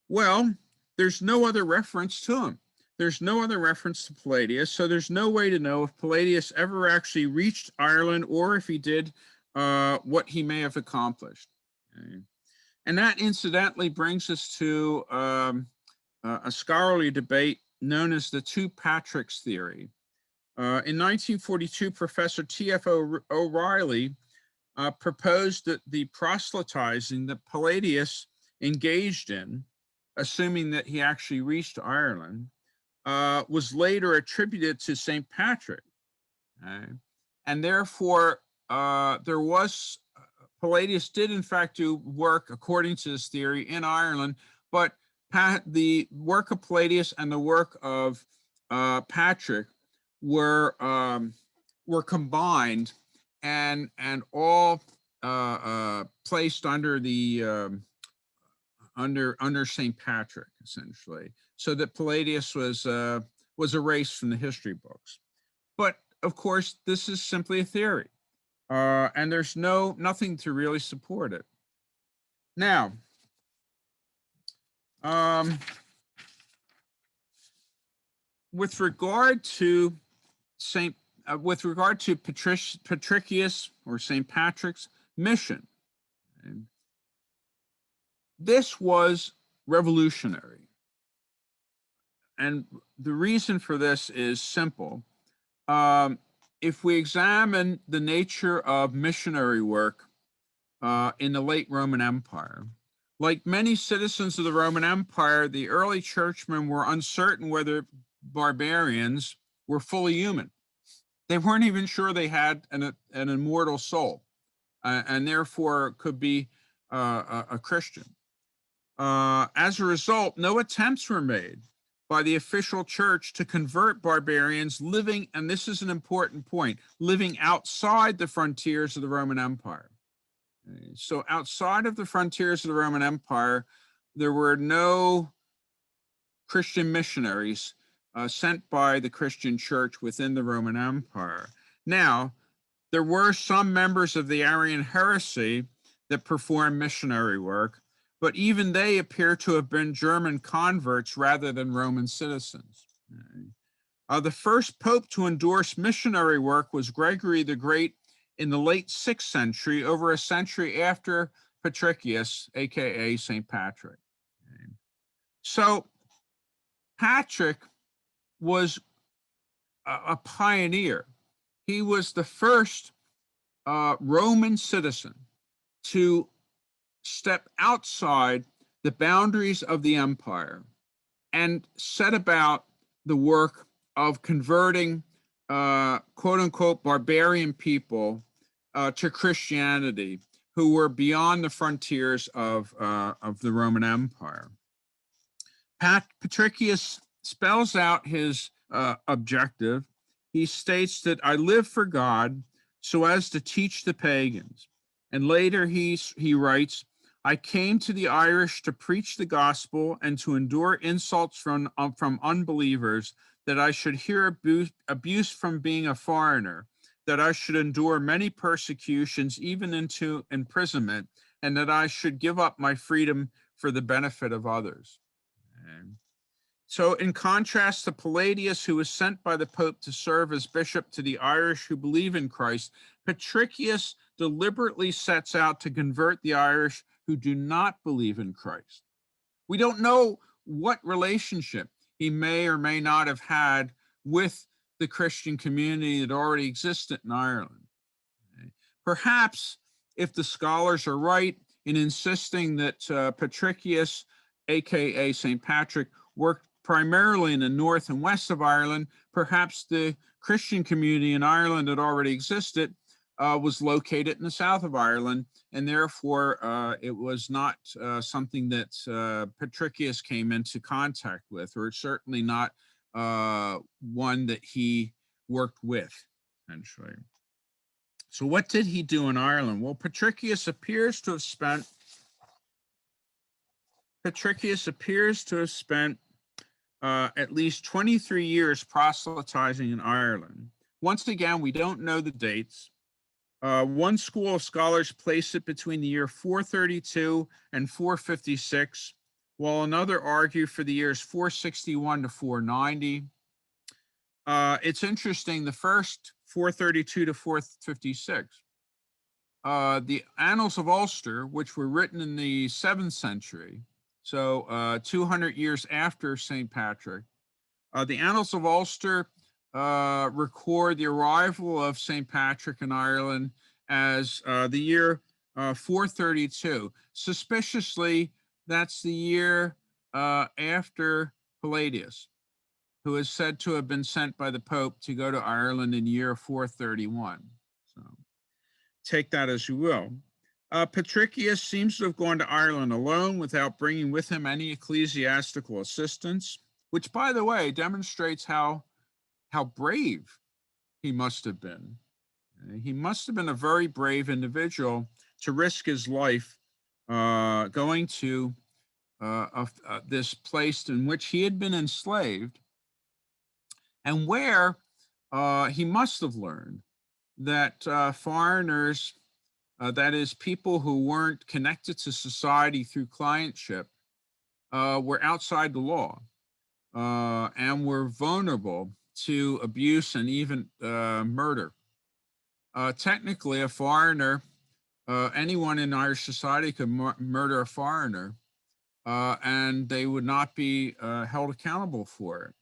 Well, there's no other reference to him. There's no other reference to Palladius, so there's no way to know if Palladius ever actually reached Ireland or if he did what he may have accomplished. Okay. And that incidentally brings us to a scholarly debate known as the two Patricks theory. In 1942, Professor T.F. O'Reilly proposed that the proselytizing that Palladius engaged in, assuming that he actually reached Ireland, was later attributed to St. Patrick. And therefore, Palladius did in fact do work according to this theory in Ireland, but the work of Palladius and the work of Patrick were combined and all placed under the under St. Patrick, essentially, so that Palladius was erased from the history books. But of course, this is simply a theory, and there's nothing to really support it. Now, with regard to Patrickius or St. Patrick's mission, this was revolutionary. And the reason for this is simple. If we examine the nature of missionary work in the late Roman Empire, like many citizens of the Roman Empire, the early churchmen were uncertain whether barbarians were fully human. They weren't even sure they had an immortal soul, and therefore could be a Christian. As a result, no attempts were made by the official church to convert barbarians living, and this is an important point, living outside the frontiers of the Roman Empire. So outside of the frontiers of the Roman Empire, there were no Christian missionaries sent by the Christian church within the Roman Empire. Now, there were some members of the Arian heresy that performed missionary work, but even they appear to have been German converts rather than Roman citizens. The first pope to endorse missionary work was Gregory the Great in the late 6th century, over a century after Patrickius, aka St. Patrick. So Patrick was a pioneer. He was the first Roman citizen to step outside the boundaries of the empire and set about the work of converting quote unquote barbarian people to Christianity who were beyond the frontiers of the Roman Empire. Patrickius spells out his objective. He states that I live for God so as to teach the pagans. And later he writes, I came to the Irish to preach the gospel and to endure insults from unbelievers, that I should hear abuse from being a foreigner, that I should endure many persecutions, even into imprisonment, and that I should give up my freedom for the benefit of others. And so in contrast to Palladius, who was sent by the Pope to serve as bishop to the Irish who believe in Christ, Patrickius deliberately sets out to convert the Irish who do not believe in Christ. We don't know what relationship he may or may not have had with the Christian community that already existed in Ireland. Perhaps, if the scholars are right in insisting that Patrickius aka St. Patrick, worked primarily in the north and west of Ireland. Perhaps the Christian community in Ireland that already existed was located in the south of Ireland, and therefore it was not something that Patrickius came into contact with, or certainly not one that he worked with, essentially. So what did he do in Ireland? Well, Patrickius appears to have spent at least 23 years proselytizing in Ireland. Once again, we don't know the dates. One school of scholars placed it between the year 432 and 456, while another argued for the years 461 to 490. It's interesting, the first 432 to 456, the Annals of Ulster, which were written in the 7th century, so 200 years after St. Patrick, the Annals of Ulster record the arrival of St. Patrick in Ireland as the year 432. Suspiciously, that's the year after Palladius, who is said to have been sent by the Pope to go to Ireland in year 431. So take that as you will. Patrickius seems to have gone to Ireland alone without bringing with him any ecclesiastical assistance, which, by the way, demonstrates how brave he must have been. He must have been a very brave individual to risk his life going to this place in which he had been enslaved, and where he must have learned that foreigners, that is, people who weren't connected to society through clientship, were outside the law and were vulnerable to abuse and even murder. Technically, a foreigner, anyone in Irish society could murder a foreigner, and they would not be held accountable for it.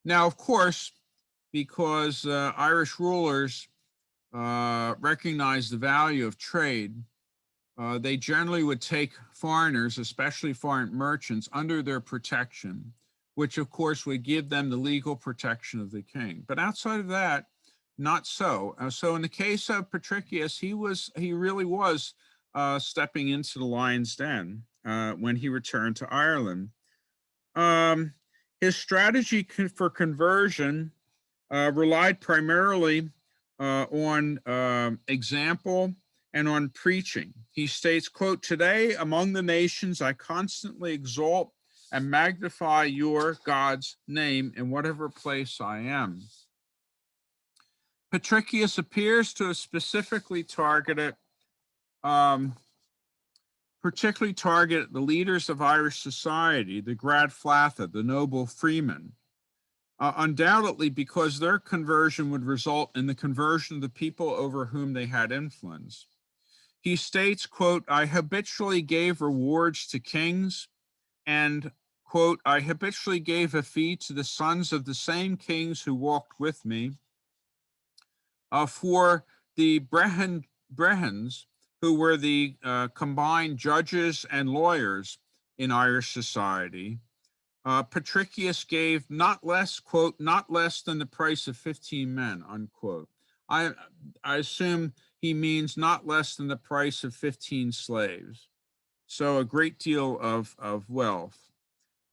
Now, of course, because Irish rulers recognize the value of trade, they generally would take foreigners, especially foreign merchants, under their protection, which of course would give them the legal protection of the king. But outside of that, not so. So in the case of Patrickius, he really was stepping into the lion's den when he returned to Ireland. His strategy for conversion relied primarily on example and on preaching. He states, quote, "Today among the nations I constantly exalt and magnify your God's name in whatever place I am." Patrickius appears to have specifically targeted the leaders of Irish society, the Grad Flatha, the noble freemen, undoubtedly because their conversion would result in the conversion of the people over whom they had influence. He states, quote, "I habitually gave rewards to kings, and, quote, I habitually gave a fee to the sons of the same kings who walked with me. For the Brehons, who were the combined judges and lawyers in Irish society, Patrickius gave not less, quote, not less than the price of 15 men, unquote. I assume he means not less than the price of 15 slaves. So a great deal of wealth.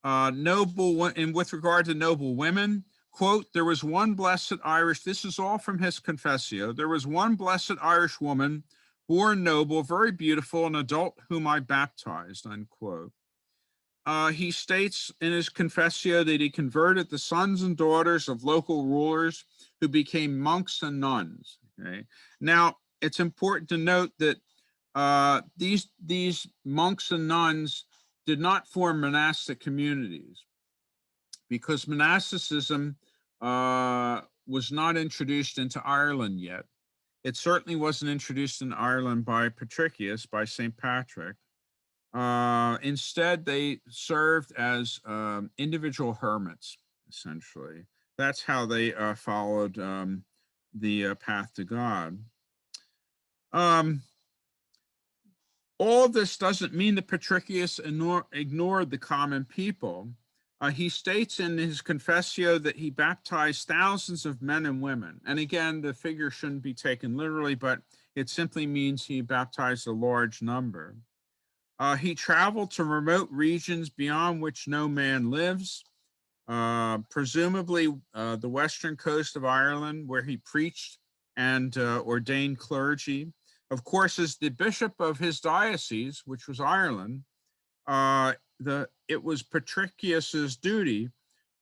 And with regard to noble women, quote, "There was one blessed Irish," this is all from his Confessio, "there was one blessed Irish woman, born noble, very beautiful, an adult whom I baptized," unquote. He states in his Confessio that he converted the sons and daughters of local rulers who became monks and nuns. Okay? Now, it's important to note that these monks and nuns did not form monastic communities, because monasticism was not introduced into Ireland yet. It certainly wasn't introduced in Ireland by Patrickius, by St. Patrick. Instead, they served as individual hermits, essentially. That's how they followed the path to God. All of this doesn't mean that Patrickius ignored the common people. He states in his Confessio that he baptized thousands of men and women. And again, the figure shouldn't be taken literally, but it simply means he baptized a large number. He traveled to remote regions beyond which no man lives, presumably the western coast of Ireland, where he preached and ordained clergy. Of course, as the bishop of his diocese, which was Ireland, it was Patrickius's duty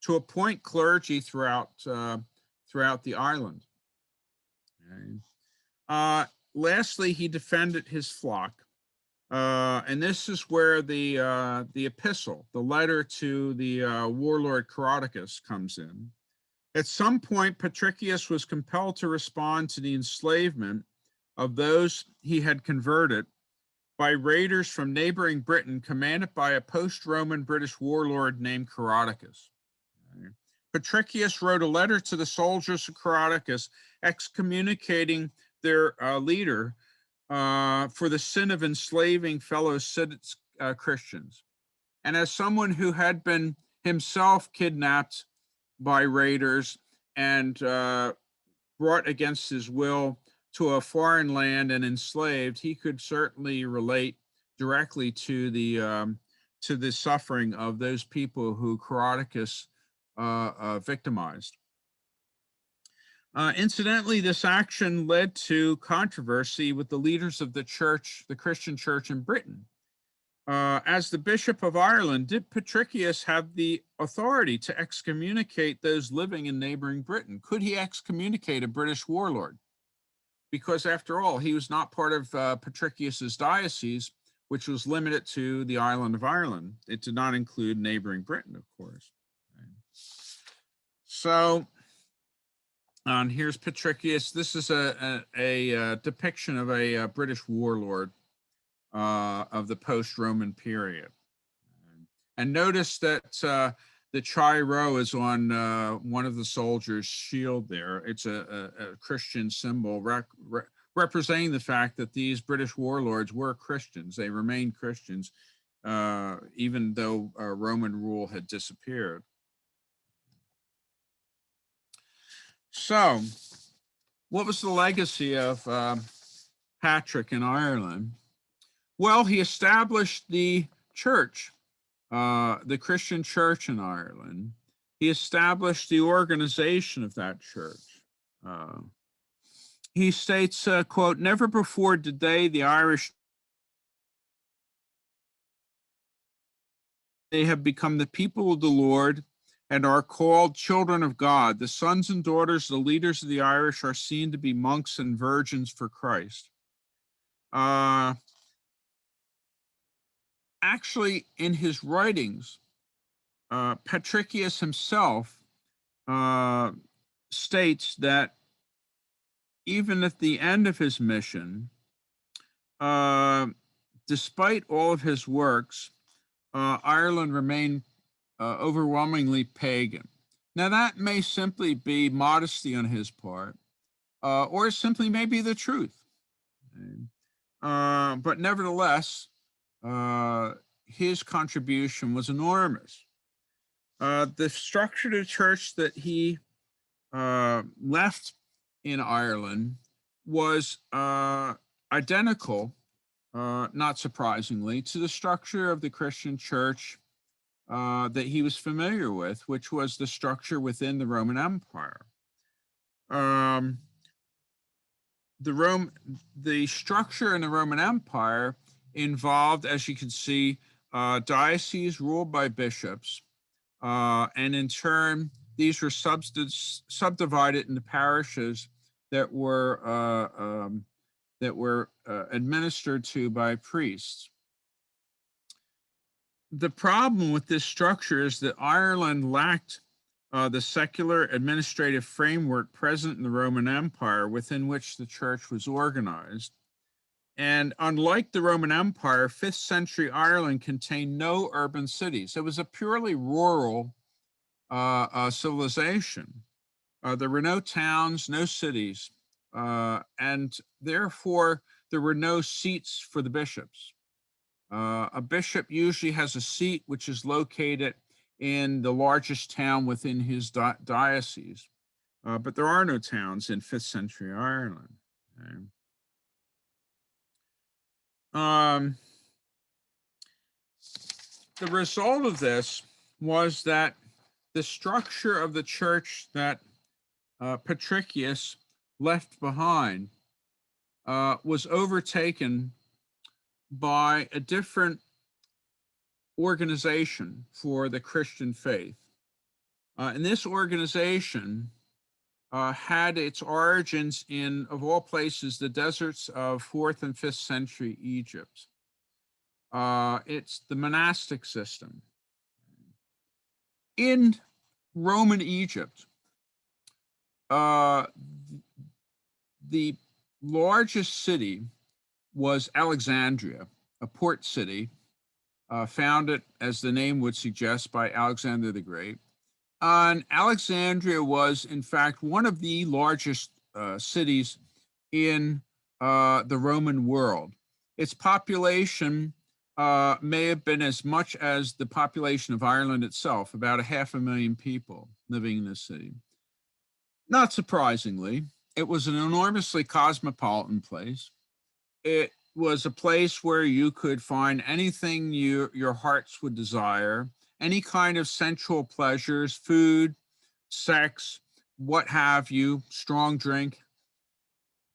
to appoint clergy throughout the island. Okay. Lastly, he defended his flock, and this is where the epistle, the letter to the warlord Periodicals, comes in. At some point, Patrickius was compelled to respond to the enslavement of those he had converted by raiders from neighboring Britain, commanded by a post-Roman British warlord named Periodicus. Patrickius wrote a letter to the soldiers of Periodicus, excommunicating their leader for the sin of enslaving fellow Christians. And as someone who had been himself kidnapped by raiders and brought against his will to a foreign land and enslaved, he could certainly relate directly to the suffering of those people who Periodicus victimized. Incidentally, this action led to controversy with the leaders of the church, the Christian church in Britain. As the Bishop of Ireland, did Patrickius have the authority to excommunicate those living in neighboring Britain? Could he excommunicate a British warlord? Because after all, he was not part of Patrickius's diocese, which was limited to the island of Ireland. It did not include neighboring Britain, of course. So, and here's Patrickius. This is a depiction of a British warlord of the post-Roman period. And notice that the Chi-Rho is on one of the soldiers' shield there. It's a Christian symbol representing the fact that these British warlords were Christians. They remained Christians, even though Roman rule had disappeared. So, what was the legacy of Patrick in Ireland? Well, he established the church, the Christian church in Ireland. He established the organization of that church. He states, quote, "Never before did they, the Irish, they have become the people of the Lord and are called children of God. The sons and daughters, the leaders of the Irish, are seen to be monks and virgins for Christ." Actually, in his writings, Patrickius himself states that even at the end of his mission, despite all of his works, Ireland remained overwhelmingly pagan. Now, that may simply be modesty on his part, or simply may be the truth. But nevertheless, his contribution was enormous. The structure of the church that he left in Ireland was identical, not surprisingly, to the structure of the Christian church that he was familiar with, which was the structure within the Roman Empire. The structure in the Roman Empire involved, as you can see, dioceses ruled by bishops, and in turn, these were subdivided into parishes that were administered to by priests. The problem with this structure is that Ireland lacked the secular administrative framework present in the Roman Empire within which the church was organized. And unlike the Roman Empire, 5th century Ireland contained no urban cities. It was a purely rural civilization. There were no towns, no cities, and therefore there were no seats for the bishops. A bishop usually has a seat which is located in the largest town within his diocese. But there are no towns in 5th century Ireland. Okay. The result of this was that the structure of the church that Patrickius left behind was overtaken by a different organization for the Christian faith. And this organization had its origins in, of all places, the deserts of 4th and 5th century Egypt. It's the monastic system. In Roman Egypt, the largest city was Alexandria, a port city, founded, as the name would suggest, by Alexander the Great. And Alexandria was, in fact, one of the largest cities in the Roman world. Its population may have been as much as the population of Ireland itself, about 500,000 people living in the city. Not surprisingly, it was an enormously cosmopolitan place. It was a place where you could find anything your hearts would desire, any kind of sensual pleasures, food, sex, what have you, strong drink.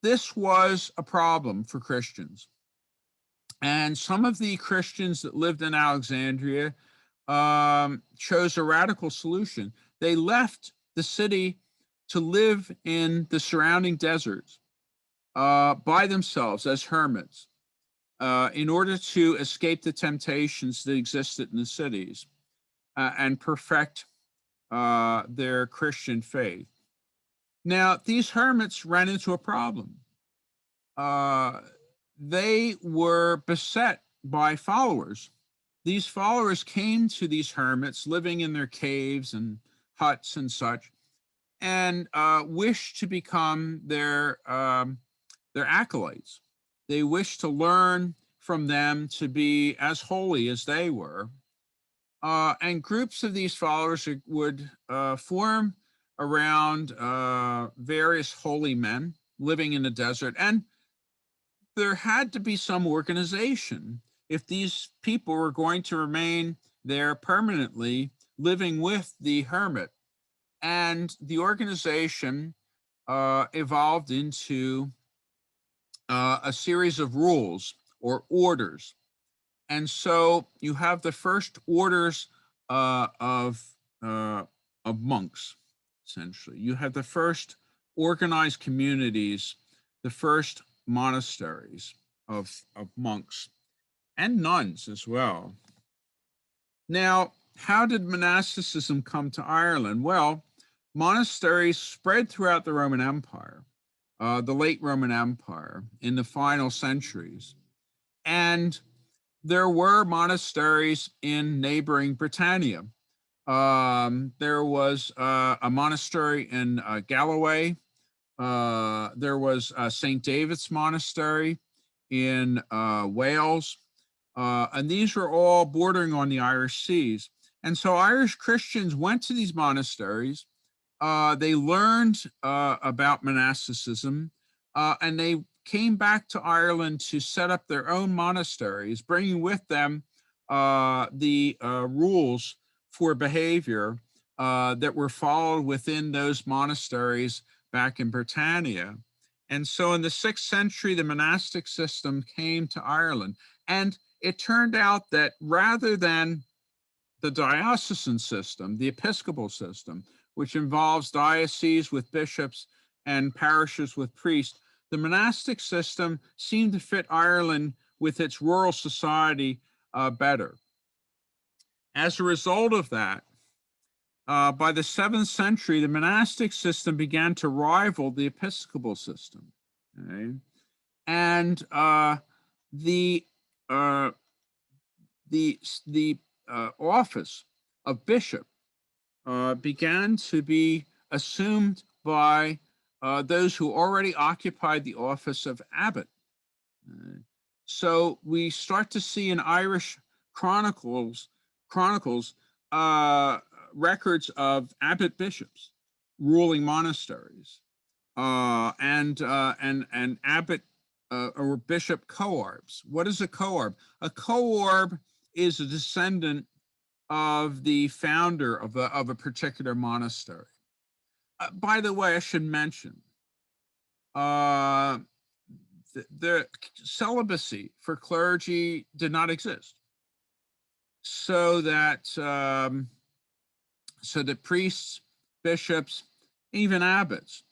This was a problem for Christians. And some of the Christians that lived in Alexandria chose a radical solution. They left the city to live in the surrounding deserts by themselves as hermits in order to escape the temptations that existed in the cities and perfect their Christian faith. Now, these hermits ran into a problem. They were beset by followers. These followers came to these hermits living in their caves and huts and such, and wished to become their acolytes. They wished to learn from them to be as holy as they were. And groups of these followers would form around various holy men living in the desert. And there had to be some organization if these people were going to remain there permanently living with the hermit. And the organization evolved into a series of rules or orders. And so you have the first orders of monks, essentially. You have the first organized communities, the first monasteries of monks and nuns as well. Now, how did monasticism come to Ireland? Well, monasteries spread throughout the Roman Empire, the late Roman Empire, in the final centuries. And there were monasteries in neighboring Britannia. There was a monastery in Galloway. There was St. David's Monastery in Wales. And these were all bordering on the Irish seas. And so Irish Christians went to these monasteries. They learned about monasticism, and they came back to Ireland to set up their own monasteries, bringing with them the rules for behavior that were followed within those monasteries back in Britannia. And so in the 6th century, the monastic system came to Ireland. And it turned out that rather than the diocesan system, the episcopal system, which involves dioceses with bishops and parishes with priests, the monastic system seemed to fit Ireland with its rural society better. As a result of that, by the 7th century, the monastic system began to rival the episcopal system. Okay? And the office of bishop began to be assumed by those who already occupied the office of abbot. So we start to see in Irish chronicles records of abbot bishops ruling monasteries, and abbot or bishop coarbs. What is a coarb? A coarb is a descendant of the founder of a particular monastery. By the way, I should mention, the celibacy for clergy did not exist, so that priests, bishops, even abbots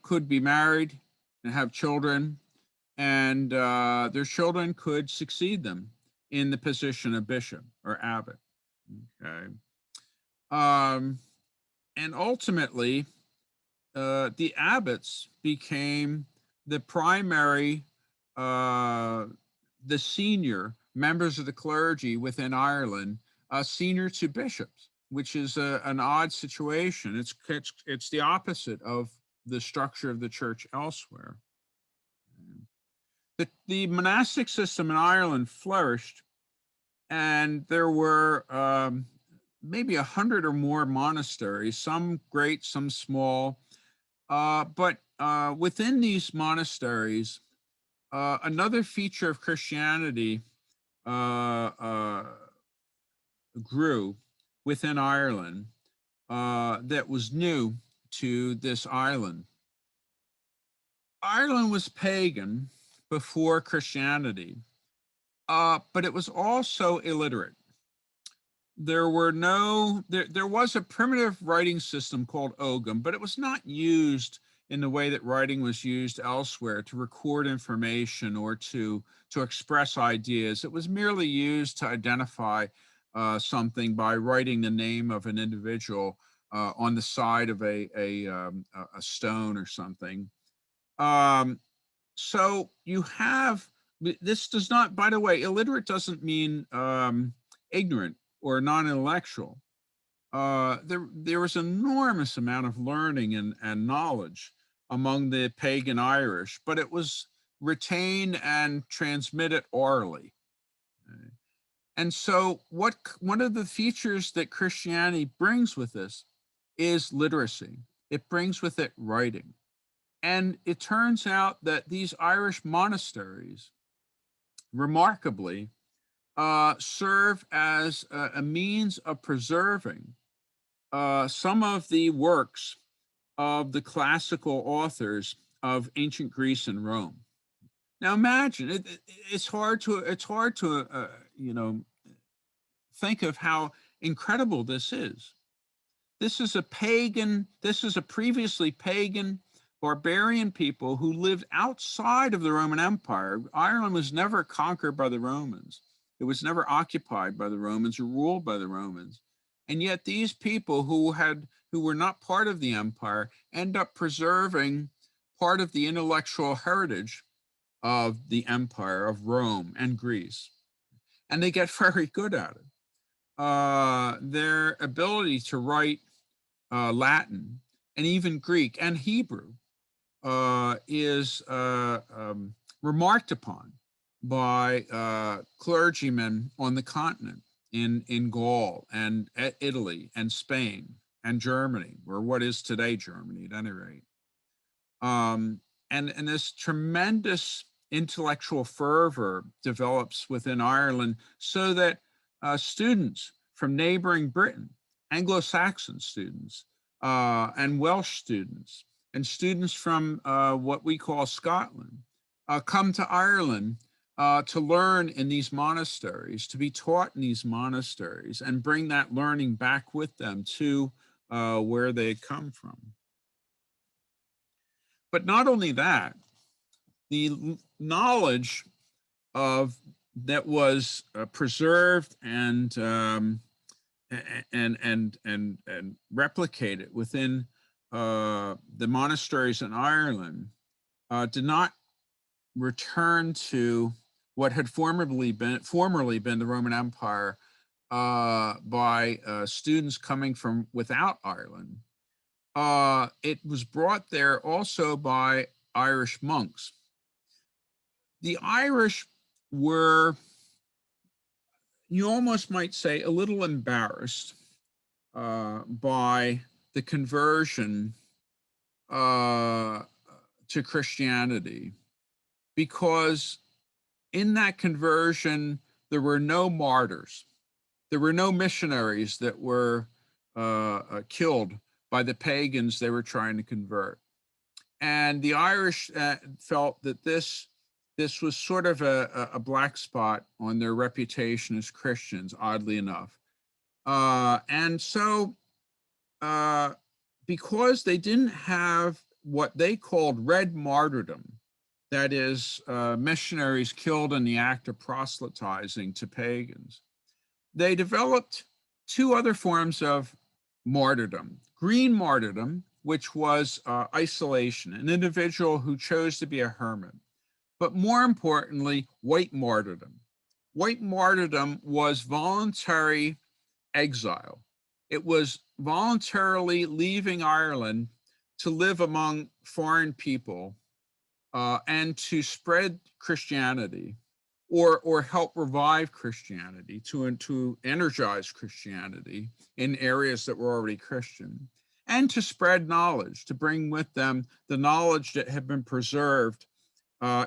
could be married and have children, and their children could succeed them in the position of bishop or abbot. Okay, and ultimately, the abbots became the primary, the senior members of the clergy within Ireland, senior to bishops, which is an odd situation. It's the opposite of the structure of the church elsewhere. The monastic system in Ireland flourished, and there were maybe 100 or more monasteries, some great, some small. But within these monasteries, another feature of Christianity grew within Ireland that was new to this island. Ireland was pagan before Christianity, but it was also illiterate. There was a primitive writing system called Ogham, but it was not used in the way that writing was used elsewhere to record information or to express ideas. It was merely used to identify something by writing the name of an individual on the side of a stone or something. So you have, this does not, by the way, illiterate doesn't mean ignorant or non-intellectual. There was an enormous amount of learning and knowledge among the pagan Irish, but it was retained and transmitted orally. And so one of the features that Christianity brings with this is literacy. It brings with it writing. And it turns out that these Irish monasteries, remarkably, serve as a means of preserving some of the works of the classical authors of ancient Greece and Rome. Now imagine, it's hard to think of how incredible this is. This is a previously pagan, barbarian people who lived outside of the Roman Empire. Ireland was never conquered by the Romans. It was never occupied by the Romans or ruled by the Romans. And yet these people who were not part of the empire end up preserving part of the intellectual heritage of the empire of Rome and Greece. And they get very good at it. Their ability to write Latin and even Greek and Hebrew is remarked upon by clergymen on the continent, in Gaul and Italy and Spain and Germany, or what is today Germany at any rate. And this tremendous intellectual fervor develops within Ireland, so that students from neighboring Britain, Anglo-Saxon students, and Welsh students, and students from what we call Scotland, come to Ireland to learn in these monasteries, to be taught in these monasteries, and bring that learning back with them to where they had come from. But not only that, the knowledge that was preserved and replicated within the monasteries in Ireland did not return to what had formerly been the Roman Empire by students coming from without Ireland. It was brought there also by Irish monks. The Irish were, you almost might say, a little embarrassed by the conversion to Christianity, because in that conversion, there were no martyrs. There were no missionaries that were killed by the pagans they were trying to convert. And the Irish felt that this was sort of a black spot on their reputation as Christians, oddly enough. And so because they didn't have what they called red martyrdom, that is, missionaries killed in the act of proselytizing to pagans, they developed two other forms of martyrdom. Green martyrdom, which was isolation, an individual who chose to be a hermit. But more importantly, white martyrdom. White martyrdom was voluntary exile. It was voluntarily leaving Ireland to live among foreign people and to spread Christianity, or help revive Christianity, to energize Christianity in areas that were already Christian, and to spread knowledge, to bring with them the knowledge that had been preserved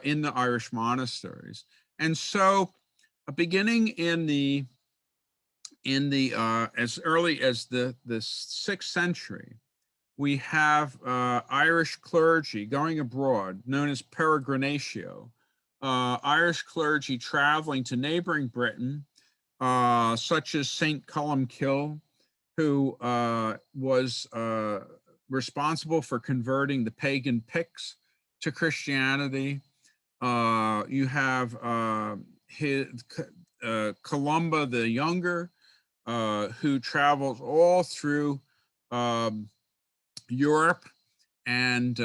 in the Irish monasteries. And so, beginning in the as early as the 6th century, we have Irish clergy going abroad, known as peregrinatio. Irish clergy traveling to neighboring Britain, such as St. Columkill, who was responsible for converting the pagan Picts to Christianity. You have Columba the Younger, who travels all through Europe and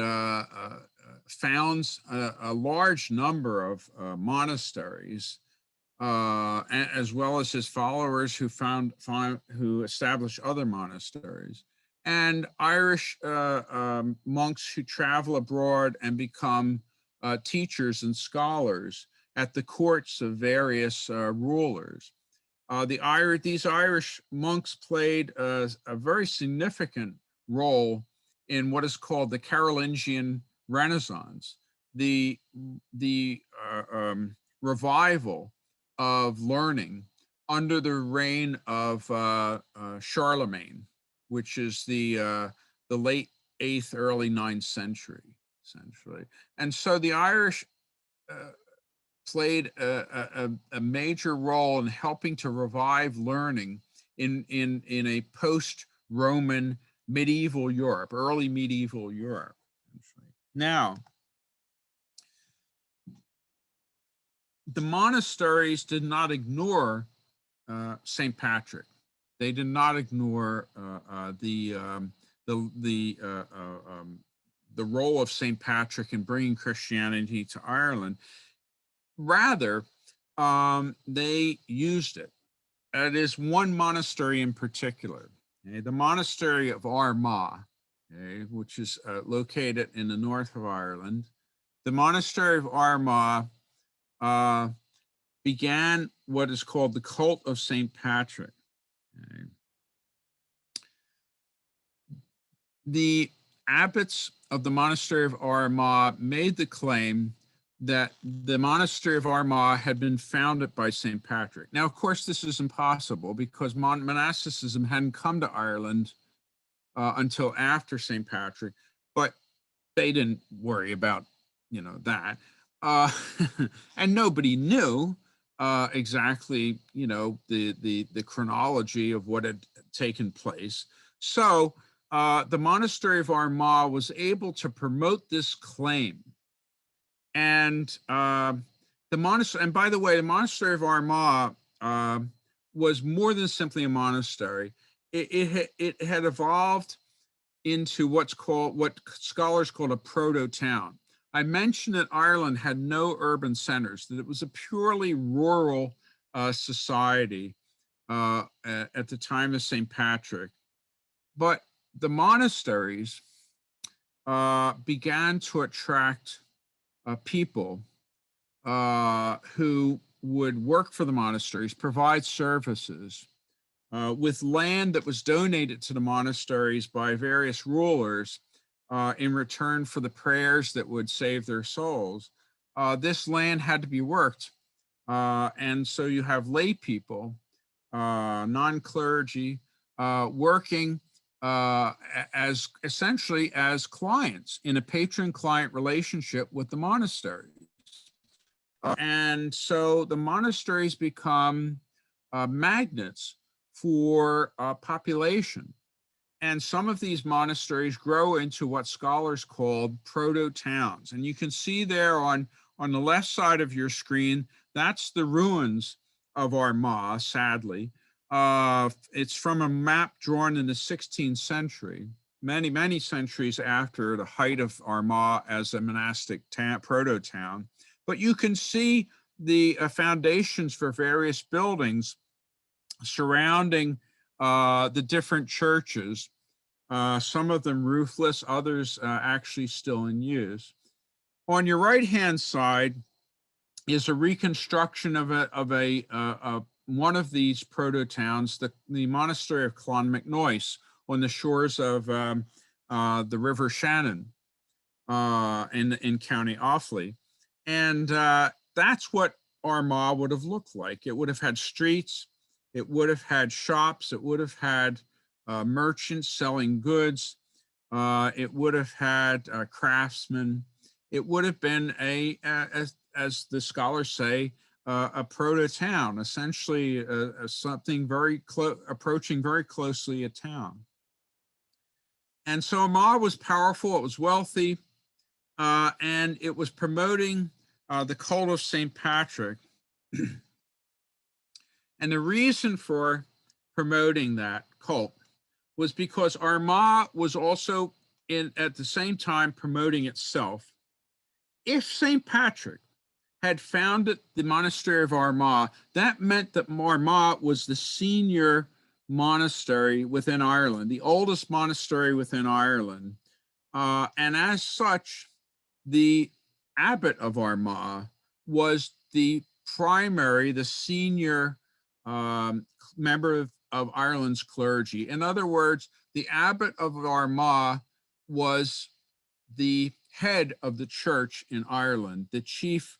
founds a large number of monasteries, as well as his followers who established other monasteries, and Irish monks who travel abroad and become teachers and scholars at the courts of various rulers. These Irish monks played a very significant role in what is called the Carolingian Renaissance, the revival of learning under the reign of Charlemagne, which is the late 8th, early 9th century, essentially. And so the Irish played a major role in helping to revive learning in a post-Roman medieval Europe, early medieval Europe. Now, the monasteries did not ignore St. Patrick. They did not ignore the role of St. Patrick in bringing Christianity to Ireland. Rather, they used it. It is one monastery in particular, the monastery of Armagh, which is located in the north of Ireland. The monastery of Armagh began what is called the cult of St. Patrick. The abbots of the monastery of Armagh made the claim that the monastery of Armagh had been founded by St. Patrick. Now, of course, this is impossible because monasticism hadn't come to Ireland until after St. Patrick, but they didn't worry about, that. And nobody knew exactly, the chronology of what had taken place. So the monastery of Armagh was able to promote this claim. And the monastery, and by the way, the monastery of Armagh was more than simply a monastery. It had evolved into what scholars call a proto town. I mentioned that Ireland had no urban centers, that it was a purely rural society at the time of St. Patrick. But the monasteries began to attract people who would work for the monasteries, provide services with land that was donated to the monasteries by various rulers in return for the prayers that would save their souls. This land had to be worked. And so you have lay people, non-clergy, working as essentially as clients in a patron-client relationship with the monasteries. And so the monasteries become magnets for population. And some of these monasteries grow into what scholars call Proto Towns. And you can see there on the left side of your screen, that's the ruins of Armagh, sadly. It's from a map drawn in the 16th century, many, many centuries after the height of Armagh as a monastic proto-town. But you can see the foundations for various buildings surrounding the different churches, some of them roofless, others actually still in use. On your right-hand side is a reconstruction of one of these proto-towns, the monastery of Clonmacnoise on the shores of the River Shannon in County Offaly. And that's what Armagh would have looked like. It would have had streets, it would have had shops, it would have had merchants selling goods, it would have had craftsmen. It would have been as the scholars say, a proto-town, essentially something very approaching very closely a town. And so Armagh was powerful, it was wealthy, and it was promoting the cult of St. Patrick. And the reason for promoting that cult was because Armagh was also at the same time promoting itself. If St. Patrick had founded the monastery of Armagh, that meant that Armagh was the senior monastery within Ireland, the oldest monastery within Ireland. And as such, the abbot of Armagh was the senior member of Ireland's clergy. In other words, the abbot of Armagh was the head of the church in Ireland, the chief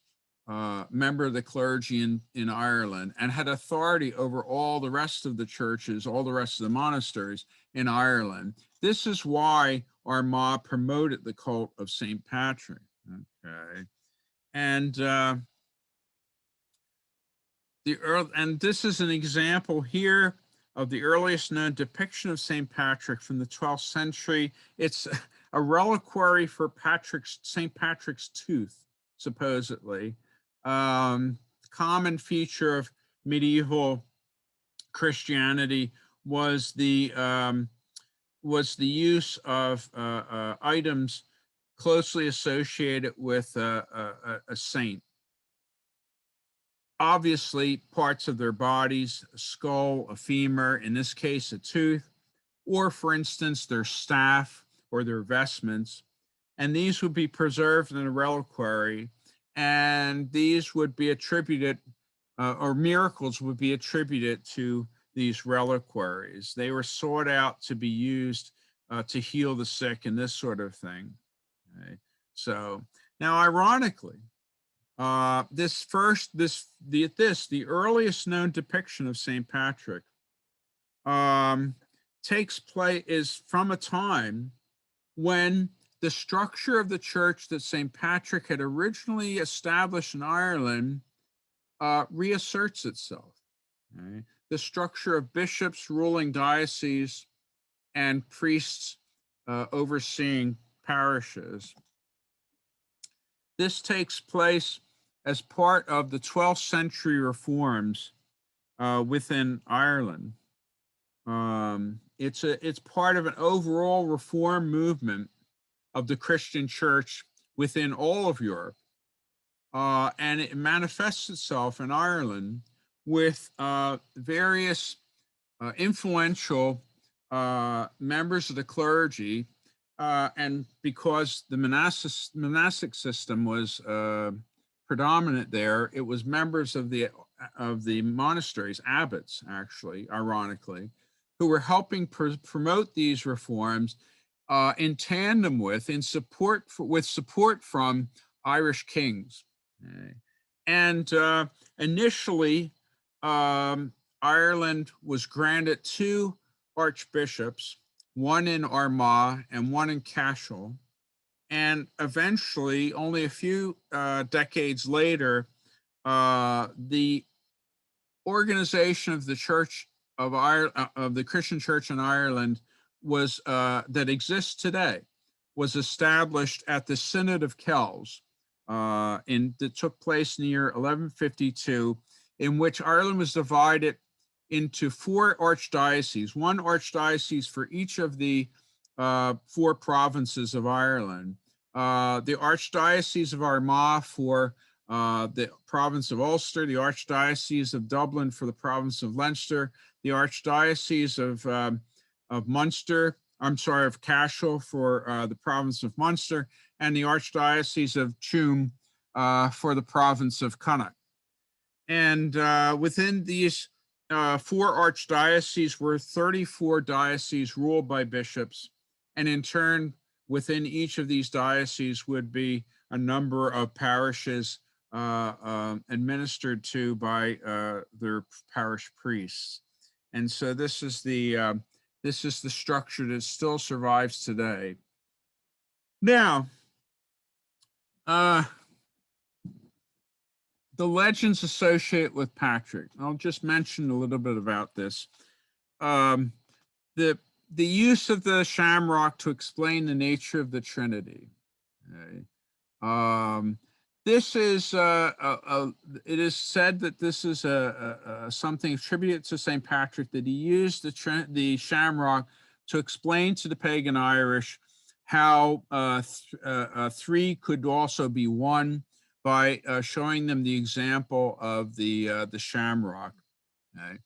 member of the clergy in Ireland, and had authority over all the rest of the churches, all the rest of the monasteries in Ireland. This is why Armagh promoted the cult of St. Patrick. Okay, and this is an example here of the earliest known depiction of St. Patrick from the 12th century. It's a reliquary for St. Patrick's tooth, supposedly. Common feature of medieval Christianity was the use of items closely associated with a saint. Obviously, parts of their bodies, a skull, a femur, in this case, a tooth, or for instance, their staff or their vestments. And these would be preserved in a reliquary, and these would be attributed, or miracles would be attributed to these reliquaries. They were sought out to be used to heal the sick and this sort of thing. Okay. So now, ironically, the earliest known depiction of St. Patrick takes place is from a time when the structure of the church that St. Patrick had originally established in Ireland reasserts itself. Okay? The structure of bishops ruling dioceses and priests overseeing parishes. This takes place as part of the 12th century reforms within Ireland. It's part of an overall reform movement of the Christian church within all of Europe. And it manifests itself in Ireland with various influential members of the clergy, and because the monastic system was predominant there. It was members of the monasteries, abbots, actually, ironically, who were helping promote these reforms in tandem with, with support from Irish kings. Okay. And initially, Ireland was granted 2 archbishops, one in Armagh and one in Cashel. And eventually, only a few decades later, the organization of the Church of Ireland, of the Christian Church in Ireland, was that exists today, was established at the Synod of Kells, that took place in the year 1152, in which Ireland was divided into 4 archdioceses, 1 archdiocese for each of the 4 provinces of Ireland. The Archdiocese of Armagh for the province of Ulster, the Archdiocese of Dublin for the province of Leinster, the Archdiocese of Munster, of Cashel for the province of Munster, and the Archdiocese of Tuam for the province of Connacht. And within these 4 archdioceses were 34 dioceses ruled by bishops, and in turn, within each of these dioceses would be a number of parishes administered to by their parish priests. And so this is the structure that still survives today. Now, the legends associated with Patrick. I'll just mention a little bit about this. The use of the shamrock to explain the nature of the Trinity. Okay. This is it is said that this is something attributed to St. Patrick, that he used the shamrock to explain to the pagan Irish how 3 could also be 1 by showing them the example of the shamrock. Okay.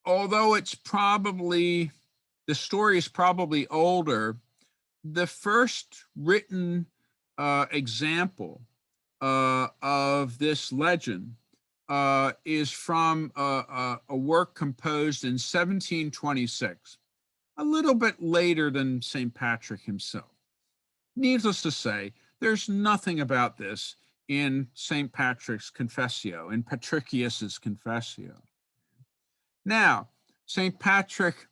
Although it's probably, the story is probably older, the first written example of this legend is from a work composed in 1726, a little bit later than St. Patrick himself. Needless to say, there's nothing about this in St. Patrick's Confessio, in Patrickius's Confessio. Now, St. Patrick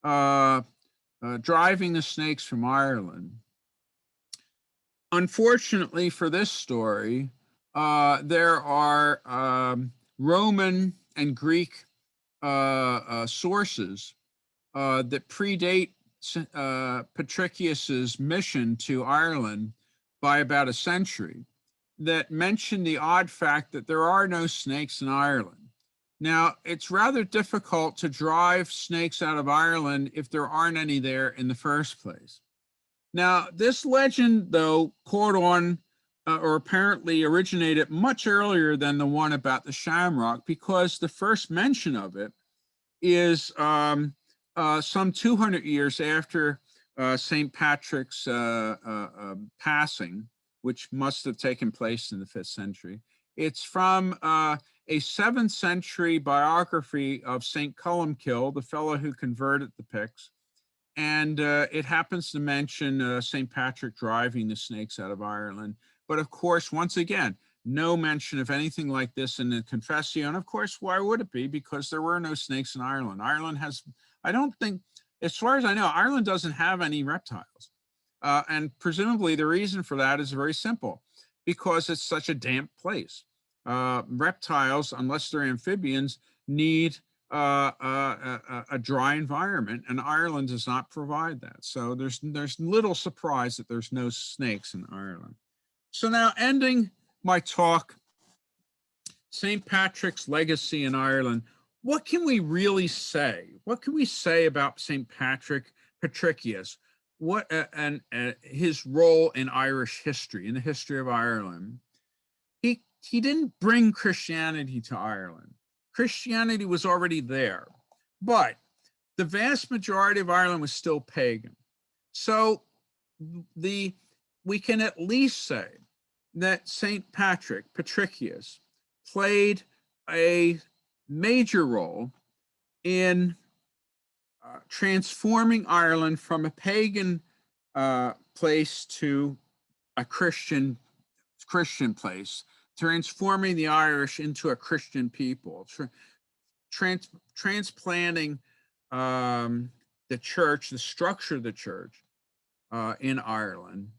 driving the snakes from Ireland. Unfortunately for this story, there are Roman and Greek sources that predate Patrickius's mission to Ireland by about a century that mention the odd fact that there are no snakes in Ireland. Now, it's rather difficult to drive snakes out of Ireland if there aren't any there in the first place. Now, this legend, though, caught on or apparently originated much earlier than the one about the shamrock, because the first mention of it is some 200 years after St. Patrick's passing, which must have taken place in the 5th century. It's from a 7th century biography of St. Columkill, the fellow who converted the Picts. And it happens to mention St. Patrick driving the snakes out of Ireland. But of course, once again, no mention of anything like this in the Confessio. And of course, why would it be? Because there were no snakes in Ireland. Ireland has, I don't think, as far as I know, Ireland doesn't have any reptiles. And presumably the reason for that is very simple, because it's such a damp place. Reptiles, unless they're amphibians, need a dry environment, and Ireland does not provide that. So there's little surprise that there's no snakes in Ireland. So now, ending my talk, St. Patrick's legacy in Ireland, what can we really say? What can we say about St. Patrickius? What and his role in Irish history, in the history of Ireland? He didn't bring Christianity to Ireland. Christianity was already there, but the vast majority of Ireland was still pagan. So we can at least say that St. Patrick, Patrickius, played a major role in transforming Ireland from a pagan place to a Christian place, transforming the Irish into a Christian people, transplanting the church, the structure of the church in Ireland,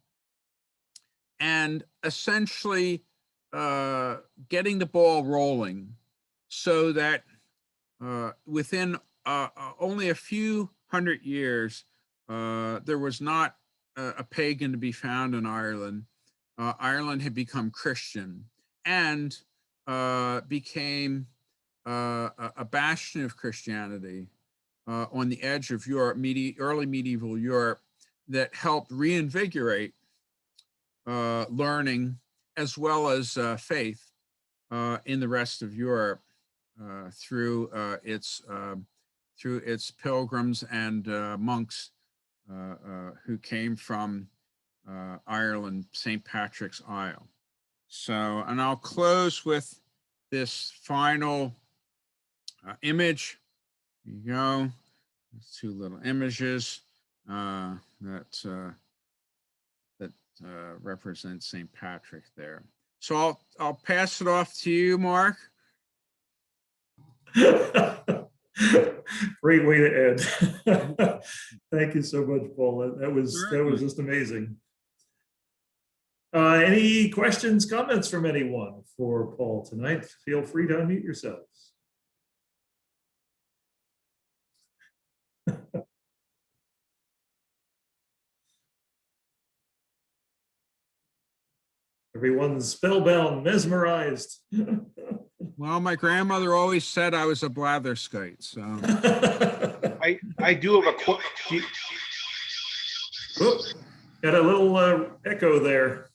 and essentially getting the ball rolling so that within only a few hundred years, there was not a pagan to be found in Ireland. Ireland had become Christian and became a bastion of Christianity on the edge of Europe, early medieval Europe, that helped reinvigorate learning as well as faith in the rest of Europe through its pilgrims and monks who came from Ireland, St. Patrick's Isle. So, and I'll close with this final image. Here you go. There's two little images that represent St. Patrick there. So I'll pass it off to you, Mark. Great way to end. Thank you so much, Paul. That was just amazing. Any questions, comments from anyone for Paul tonight? Feel free to unmute yourselves. Everyone's spellbound, mesmerized. Well, my grandmother always said I was a blatherskite, so. I do have a quick. Oop, got a little echo there.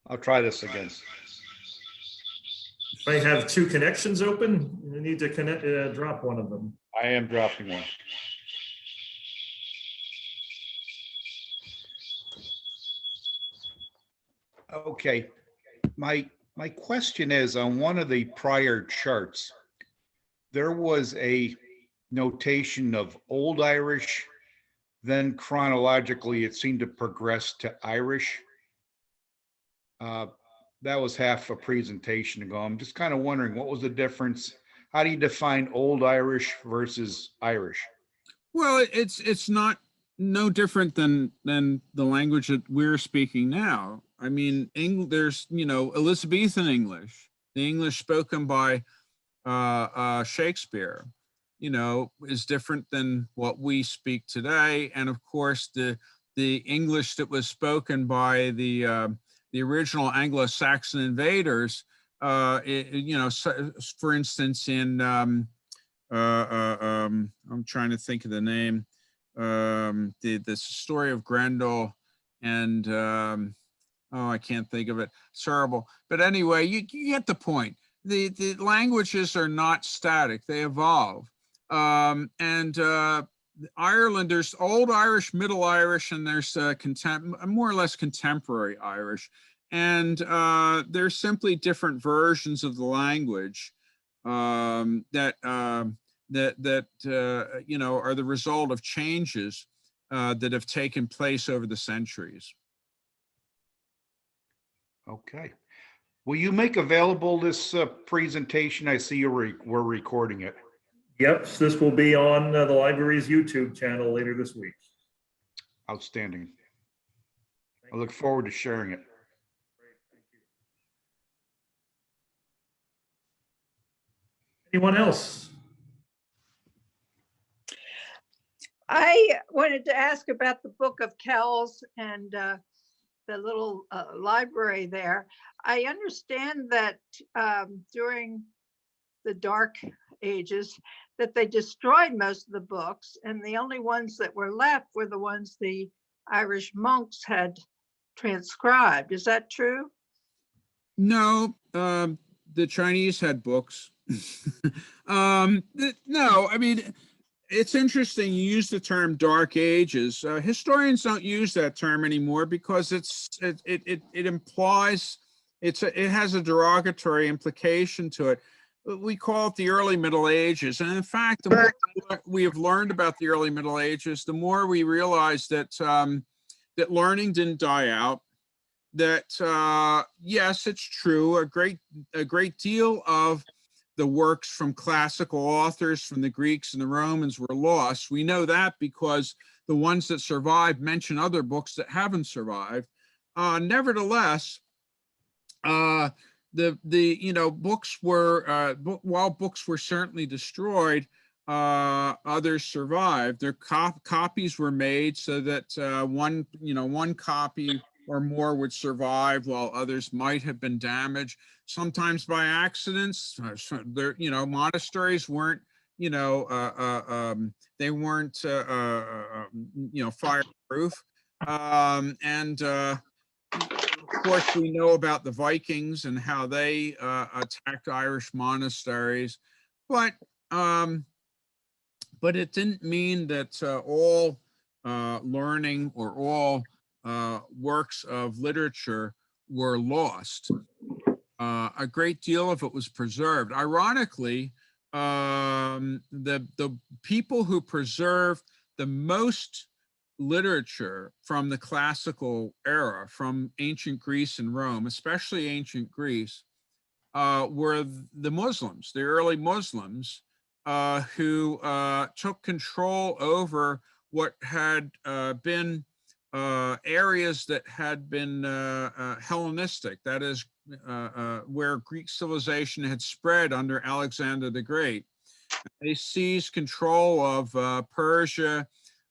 I'll try this again. I have two connections open. You need to drop one of them. I am dropping one. Okay, my question is, on one of the prior charts, there was a notation of Old Irish, then chronologically it seemed to progress to Irish. That was half a presentation ago. I'm just kind of wondering, what was the difference? How do you define Old Irish versus Irish? Well, it's not no different than the language that we're speaking now. I mean, there's, Elizabethan English, the English spoken by Shakespeare, is different than what we speak today. And of course, the English that was spoken by the original Anglo-Saxon invaders, for instance, in I'm trying to think of the name, the story of Grendel, and I can't think of it. It's horrible. But anyway, you get the point. The languages are not static; they evolve. Ireland, there's Old Irish, Middle Irish, and there's more or less contemporary Irish, and there's simply different versions of the language that are the result of changes that have taken place over the centuries. Okay. Will you make available this presentation? I see we're recording it. Yep, this will be on the library's YouTube channel later this week. Outstanding. I look forward to sharing it. Anyone else? I wanted to ask about the Book of Kells and the little library there. I understand that during the Dark Ages that they destroyed most of the books, and the only ones that were left were the ones the Irish monks had transcribed. Is that true? No, the Chinese had books. No, I mean, It's interesting you use the term Dark Ages. Historians don't use that term anymore because it implies it has a derogatory implication to it. We call it the early Middle Ages, and in fact, the more we have learned about the early Middle Ages, the more we realize that that learning didn't die out. That yes, it's true. A great deal of the works from classical authors, from the Greeks and the Romans, were lost. We know that because the ones that survived mention other books that haven't survived. Nevertheless, books were while books were certainly destroyed, others survived. Their copies were made so that one copy or more would survive, while others might have been damaged, sometimes by accidents. Monasteries weren't, they weren't, fireproof. Of course, we know about the Vikings and how they attacked Irish monasteries, but it didn't mean that all learning or all works of literature were lost. A great deal of it was preserved. Ironically, the people who preserved the most literature from the classical era, from ancient Greece and Rome, especially ancient Greece, were the Muslims, the early Muslims, who took control over what had been areas that had been Hellenistic, that is, where Greek civilization had spread under Alexander the Great. They seized control of Persia,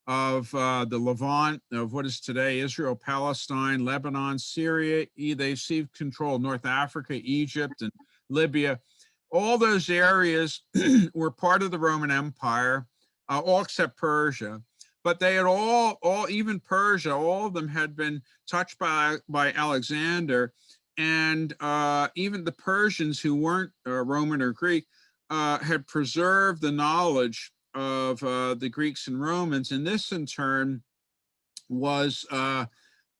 of the Levant, of what is today Israel, Palestine, Lebanon, Syria. They seized control of North Africa, Egypt, and Libya. All those areas were part of the Roman Empire, all except Persia. But they had all even Persia, all of them had been touched by Alexander. And even the Persians, who weren't Roman or Greek, had preserved the knowledge of the Greeks and Romans. And this in turn was not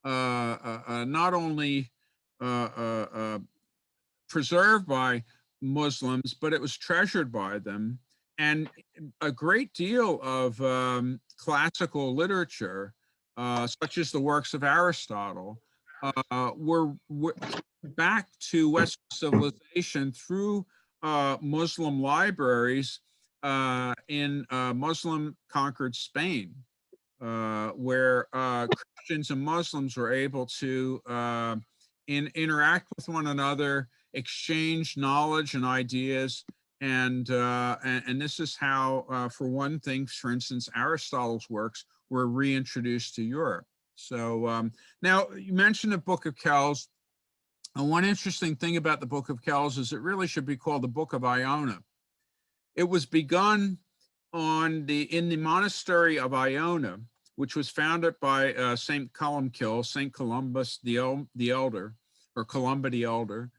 only preserved by Muslims, but it was treasured by them. And a great deal of classical literature, such as the works of Aristotle, were back to Western civilization through Muslim libraries in Muslim-conquered Spain, where Christians and Muslims were able to interact with one another, exchange knowledge and ideas, and this is how, for one thing, for instance, Aristotle's works were reintroduced to Europe. So now you mentioned the Book of Kells. And one interesting thing about the Book of Kells is it really should be called the Book of Iona. It was begun in the monastery of Iona, which was founded by St. Columcille, St. Columbus the Elder, or Columba the Elder.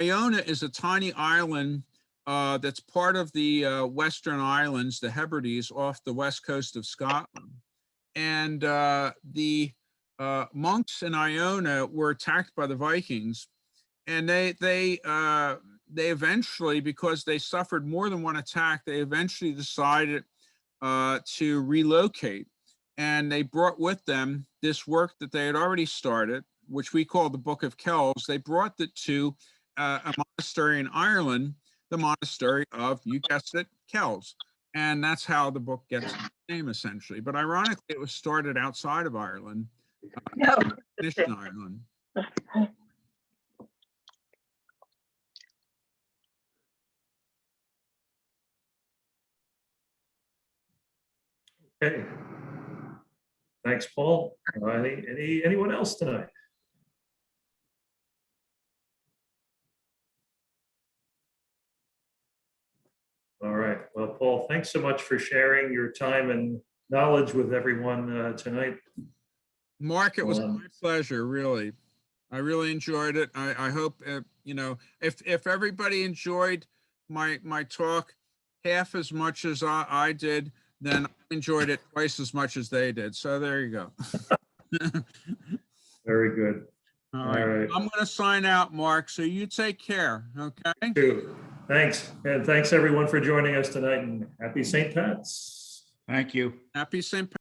Iona is a tiny island that's part of the Western Islands, the Hebrides, off the west coast of Scotland. And the monks in Iona were attacked by the Vikings, and they eventually, because they suffered more than one attack, they eventually decided to relocate, and they brought with them this work that they had already started, which we call the Book of Kells. They brought it to a monastery in Ireland, the monastery of, you guessed it, Kells. And that's how the book gets its name, essentially. But ironically, it was started outside of Ireland, finished in Ireland. Okay. Thanks, Paul. Anyone else tonight? All right. Well, Paul, thanks so much for sharing your time and knowledge with everyone tonight. Mark, it was my pleasure, really. I really enjoyed it. I hope, if everybody enjoyed my talk, half as much as I did, then I enjoyed it twice as much as they did. So there you go. Very good. All All right. right. I'm going to sign out, Mark. So you take care. Okay. Too. Thanks. And thanks everyone for joining us tonight, and happy St. Pat's. Thank you. Happy St.